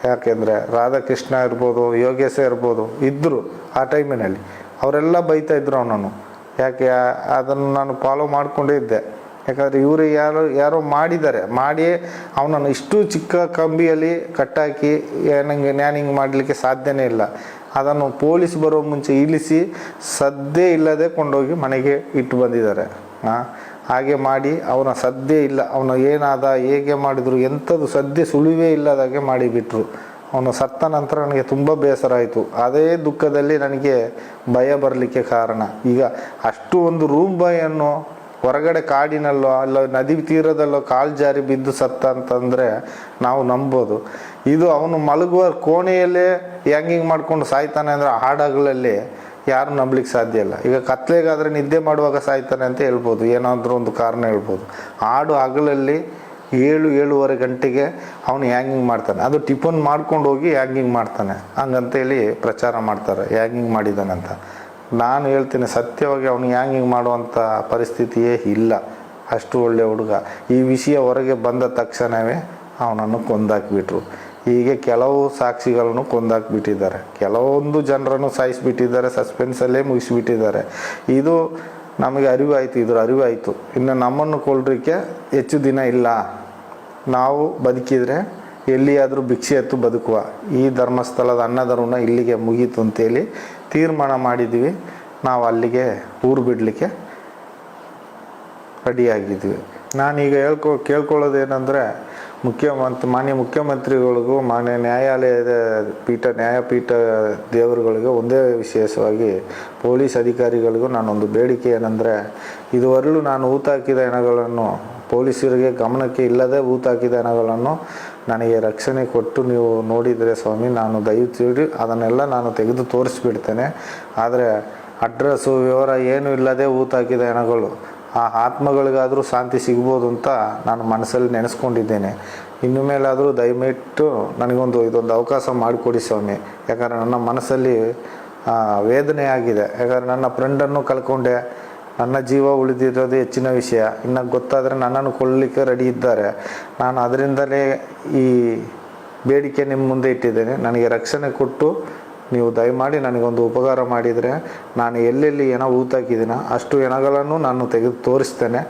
ಯಾಕೆಂದರೆ ರಾಧಾಕೃಷ್ಣ ಇರ್ಬೋದು, ಯೋಗೇಶ ಇರ್ಬೋದು, ಇದ್ದರು ಆ ಟೈಮಿನಲ್ಲಿ. ಅವರೆಲ್ಲ ಬೈತಾ ಇದ್ರು ಅವನನ್ನು. ಯಾಕೆ ಅದನ್ನು ನಾನು ಫಾಲೋ ಮಾಡಿಕೊಂಡೇ ಇದ್ದೆ. ಯಾಕಂದರೆ ಇವರು ಯಾರೋ ಮಾಡಿದ್ದಾರೆ, ಮಾಡಿ ಅವನನ್ನು ಇಷ್ಟು ಚಿಕ್ಕ ಕಂಬಿಯಲ್ಲಿ ಕಟ್ಟಾಕಿ ನ್ಯಾನಿಂಗ್ ಮಾಡಲಿಕ್ಕೆ ಸಾಧ್ಯನೇ ಇಲ್ಲ. ಅದನ್ನು ಪೊಲೀಸ್ ಬರೋ ಮುಂಚೆ ಇಳಿಸಿ ಸದ್ದೇ ಇಲ್ಲದೆ ಕೊಂಡೋಗಿ ಮನೆಗೆ ಇಟ್ಟು ಬಂದಿದ್ದಾರೆ. ಹಾಗೆ ಮಾಡಿ ಅವನ ಸದ್ದೇ ಇಲ್ಲ, ಅವನು ಏನಾದ, ಹೇಗೆ ಮಾಡಿದರು, ಎಂಥದ್ದು ಸದ್ಯ ಸುಳಿವೇ ಇಲ್ಲದಾಗೆ ಮಾಡಿಬಿಟ್ರು. ಅವನು ಸತ್ತ ನಂತರ ನನಗೆ ತುಂಬ ಬೇಸರ ಆಯಿತು. ಅದೇ ದುಃಖದಲ್ಲಿ ನನಗೆ ಭಯ ಬರಲಿಕ್ಕೆ ಕಾರಣ. ಈಗ ಅಷ್ಟು ಒಂದು ರೂಮ್ ಬಾಯನ್ನು ಹೊರಗಡೆ ಕಾಡಿನಲ್ಲೋ ಅಲ್ಲ ನದಿ ತೀರದಲ್ಲೋ ಕಾಲು ಜಾರಿ ಬಿದ್ದು ಸತ್ತ ಅಂತಂದರೆ ನಾವು ನಂಬೋದು. ಇದು ಅವನು ಮಲಗುವ ಕೋಣೆಯಲ್ಲೇ ಹ್ಯಾಂಗಿಂಗ್ ಮಾಡ್ಕೊಂಡು ಸಾಯ್ತಾನೆ ಅಂದರೆ ಹಾಡಗಳಲ್ಲಿ ಯಾರು ನಂಬಲಿಕ್ಕೆ ಸಾಧ್ಯ ಇಲ್ಲ. ಈಗ ಕತ್ಲೆಗಾದರೆ ನಿದ್ದೆ ಮಾಡುವಾಗ ಸಾಯ್ತಾನೆ ಅಂತ ಹೇಳ್ಬೋದು, ಏನಾದರೂ ಒಂದು ಕಾರಣ ಹೇಳ್ಬೋದು. ಹಾಡು ಹಗಲಲ್ಲಿ 7-7:30 ಗಂಟೆಗೆ ಅವನು ಹ್ಯಾಂಗಿಂಗ್ ಮಾಡ್ತಾನೆ. ಅದು ಟಿಫನ್ ಮಾಡ್ಕೊಂಡು ಹೋಗಿ ಹ್ಯಾಂಗಿಂಗ್ ಮಾಡ್ತಾನೆ ಹಂಗಂತೇಳಿ ಪ್ರಚಾರ ಮಾಡ್ತಾರೆ, ಹ್ಯಾಂಗಿಂಗ್ ಮಾಡಿದ್ದಾನಂತ. ನಾನು ಹೇಳ್ತೀನಿ, ಸತ್ಯವಾಗಿ ಅವನು ಹ್ಯಾಂಗಿಂಗ್ ಮಾಡುವಂಥ ಪರಿಸ್ಥಿತಿಯೇ ಇಲ್ಲ. ಅಷ್ಟು ಒಳ್ಳೆ ಹುಡುಗ. ಈ ವಿಷಯ ಹೊರಗೆ ಬಂದ ತಕ್ಷಣವೇ ಅವನನ್ನು ಕೊಂದಾಕಿಬಿಟ್ರು. ಹೀಗೆ ಕೆಲವು ಸಾಕ್ಷಿಗಳನ್ನು ಕೊಂದಾಕಿಬಿಟ್ಟಿದ್ದಾರೆ, ಕೆಲವೊಂದು ಜನರನ್ನು ಸಾಯಿಸಿಬಿಟ್ಟಿದ್ದಾರೆ, ಸಸ್ಪೆನ್ಸಲ್ಲೇ ಮುಗಿಸಿಬಿಟ್ಟಿದ್ದಾರೆ. ಇದು ನಮಗೆ ಅರಿವಾಯಿತು, ಇದ್ರ ಅರಿವಾಯಿತು. ಇನ್ನು ನಮ್ಮನ್ನು ಕೊಲ್ಲಲಿಕ್ಕೆ ಹೆಚ್ಚು ದಿನ ಇಲ್ಲ. ನಾವು ಬದುಕಿದರೆ ಎಲ್ಲಿಯಾದರೂ ಭಿಕ್ಷೆ ಎತ್ತು ಬದುಕುವ. ಈ ಧರ್ಮಸ್ಥಳದ ಅನ್ನಧರ್ಮ ಇಲ್ಲಿಗೆ ಮುಗೀತು ಅಂತೇಳಿ ತೀರ್ಮಾನ ಮಾಡಿದ್ವಿ. ನಾವು ಅಲ್ಲಿಗೆ ಊರು ಬಿಡಲಿಕ್ಕೆ ರೆಡಿಯಾಗಿದ್ವಿ. ನಾನೀಗ ಕೇಳ್ಕೊಳ್ಳೋದೇನೆಂದರೆ, ಮಾನ್ಯ ಮುಖ್ಯಮಂತ್ರಿಗಳಿಗೂ ಮಾನ್ಯ ನ್ಯಾಯಪೀಠ ದೇವರುಗಳಿಗೂ ಒಂದೇ ವಿಶೇಷವಾಗಿ ಪೊಲೀಸ್ ಅಧಿಕಾರಿಗಳಿಗೂ ನಾನೊಂದು ಬೇಡಿಕೆ ಏನಂದರೆ, ಇದುವರೆಗೂ ನಾನು ಊತಾಕಿದ ಹೆಣಗಳನ್ನು ಪೊಲೀಸರಿಗೆ ಗಮನಕ್ಕೆ ಇಲ್ಲದೆ ಊತಾಕಿದ ಹೆಣಗಳನ್ನು ನನಗೆ ರಕ್ಷಣೆ ಕೊಟ್ಟು ನೀವು ನೋಡಿದರೆ ಸ್ವಾಮಿ, ನಾನು ದಯವಿಟ್ಟು ಅದನ್ನೆಲ್ಲ ನಾನು ತೆಗೆದು ತೋರಿಸ್ಬಿಡ್ತೇನೆ. ಆದರೆ ಅಡ್ರೆಸ್ಸು ವಿವರ ಏನೂ ಇಲ್ಲದೆ ಊತಾಕಿದ ಹೆಣಗಳು, ಆ ಆತ್ಮಗಳಿಗಾದರೂ ಶಾಂತಿ ಸಿಗ್ಬೋದು ಅಂತ ನಾನು ಮನಸ್ಸಲ್ಲಿ ನೆನೆಸ್ಕೊಂಡಿದ್ದೇನೆ. ಇನ್ನು ಮೇಲಾದರೂ ದಯವಿಟ್ಟು ಇದೊಂದು ಅವಕಾಶ ಮಾಡಿಕೊಡಿ ಸ್ವಾಮಿ. ಯಾಕಂದರೆ ನನ್ನ ಮನಸ್ಸಲ್ಲಿ ವೇದನೆ ಆಗಿದೆ. ಯಾಕಂದರೆ ನನ್ನ ಫ್ರೆಂಡನ್ನು ಕಳ್ಕೊಂಡೆ, ನನ್ನ ಜೀವ ಉಳಿದಿರೋದು ಹೆಚ್ಚಿನ ವಿಷಯ. ಇನ್ನು ಗೊತ್ತಾದರೆ ನನ್ನನ್ನು ಕೊಲ್ಲಲಿಕ್ಕೆ ರೆಡಿ ಇದ್ದಾರೆ. ನಾನು ಅದರಿಂದಲೇ ಈ ಬೇಡಿಕೆ ನಿಮ್ಮ ಮುಂದೆ ಇಟ್ಟಿದ್ದೇನೆ. ನನಗೆ ರಕ್ಷಣೆ ಕೊಟ್ಟು ನೀವು ದಯಮಾಡಿ ನನಗೊಂದು ಉಪಕಾರ ಮಾಡಿದರೆ, ನಾನು ಎಲ್ಲೆಲ್ಲಿ ಹೆಣ ಊತಾಕಿದ್ದೀನೋ ಅಷ್ಟು ಹೆಣಗಳನ್ನು ನಾನು ತೆಗೆದು ತೋರಿಸ್ತೇನೆ.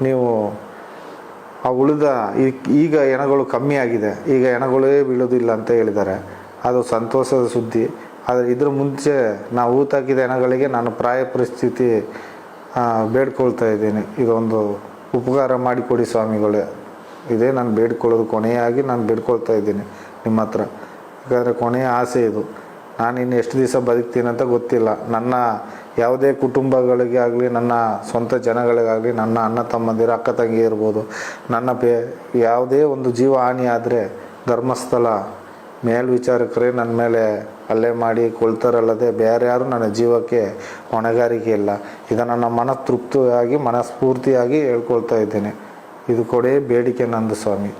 ನೀವು ಆ ಉಳಿದ ಈಗ ಹೆಣಗಳು ಕಮ್ಮಿ ಆಗಿದೆ, ಈಗ ಹೆಣಗಳೇ ಬೀಳೋದಿಲ್ಲ ಅಂತ ಹೇಳಿದ್ದಾರೆ. ಅದು ಸಂತೋಷದ ಸುದ್ದಿ. ಆದರೆ ಇದ್ರ ಮುಂಚೆ ನಾವು ಊತಾಕಿದ ಹೆಣಗಳಿಗೆ ನಾನು ಪ್ರಾಯ ಪರಿಸ್ಥಿತಿ ಬೇಡ್ಕೊಳ್ತಾ ಇದ್ದೀನಿ. ಇದೊಂದು ಉಪಕಾರ ಮಾಡಿಕೊಡಿ ಸ್ವಾಮಿಗಳೇ. ಇದೇ ನಾನು ಬೇಡ್ಕೊಳ್ಳೋದು, ಕೊನೆಯಾಗಿ ನಾನು ಬೇಡ್ಕೊಳ್ತಾ ಇದ್ದೀನಿ ನಿಮ್ಮ ಹತ್ರ. ಯಾಕಂದರೆ ಕೊನೆಯ ಆಸೆ ಇದು. ನಾನು ಇನ್ನು ಎಷ್ಟು ದಿವಸ ಬದುಕ್ತೀನಿ ಅಂತ ಗೊತ್ತಿಲ್ಲ. ನನ್ನ ಯಾವುದೇ ಕುಟುಂಬಗಳಿಗೆ ಆಗಲಿ, ನನ್ನ ಸ್ವಂತ ಜನಗಳಿಗಾಗಲಿ, ನನ್ನ ಅಣ್ಣ ತಮ್ಮಂದಿರು, ಅಕ್ಕ ತಂಗಿ ಇರ್ಬೋದು, ನನ್ನ ಯಾವುದೇ ಒಂದು ಜೀವ ಹಾನಿ ಆದರೆ ಧರ್ಮಸ್ಥಳ ಮೇಲ್ವಿಚಾರಕರೇ ನನ್ನ ಮೇಲೆ ಹಲ್ಲೆ ಮಾಡಿ ಕೊಳ್ತಾರಲ್ಲದೆ ಬೇರೆ ಯಾರು ನನ್ನ ಜೀವಕ್ಕೆ ಹೊಣೆಗಾರಿಕೆ ಇಲ್ಲ. ಇದನ್ನು ನನ್ನ ಮನಸ್ಫೂರ್ತಿಯಾಗಿ ಹೇಳ್ಕೊಳ್ತಾ ಇದ್ದೇನೆ. ಇದು ಕೊಡೇ ಬೇಡಿಕೆ ನಂದು ಸ್ವಾಮಿ.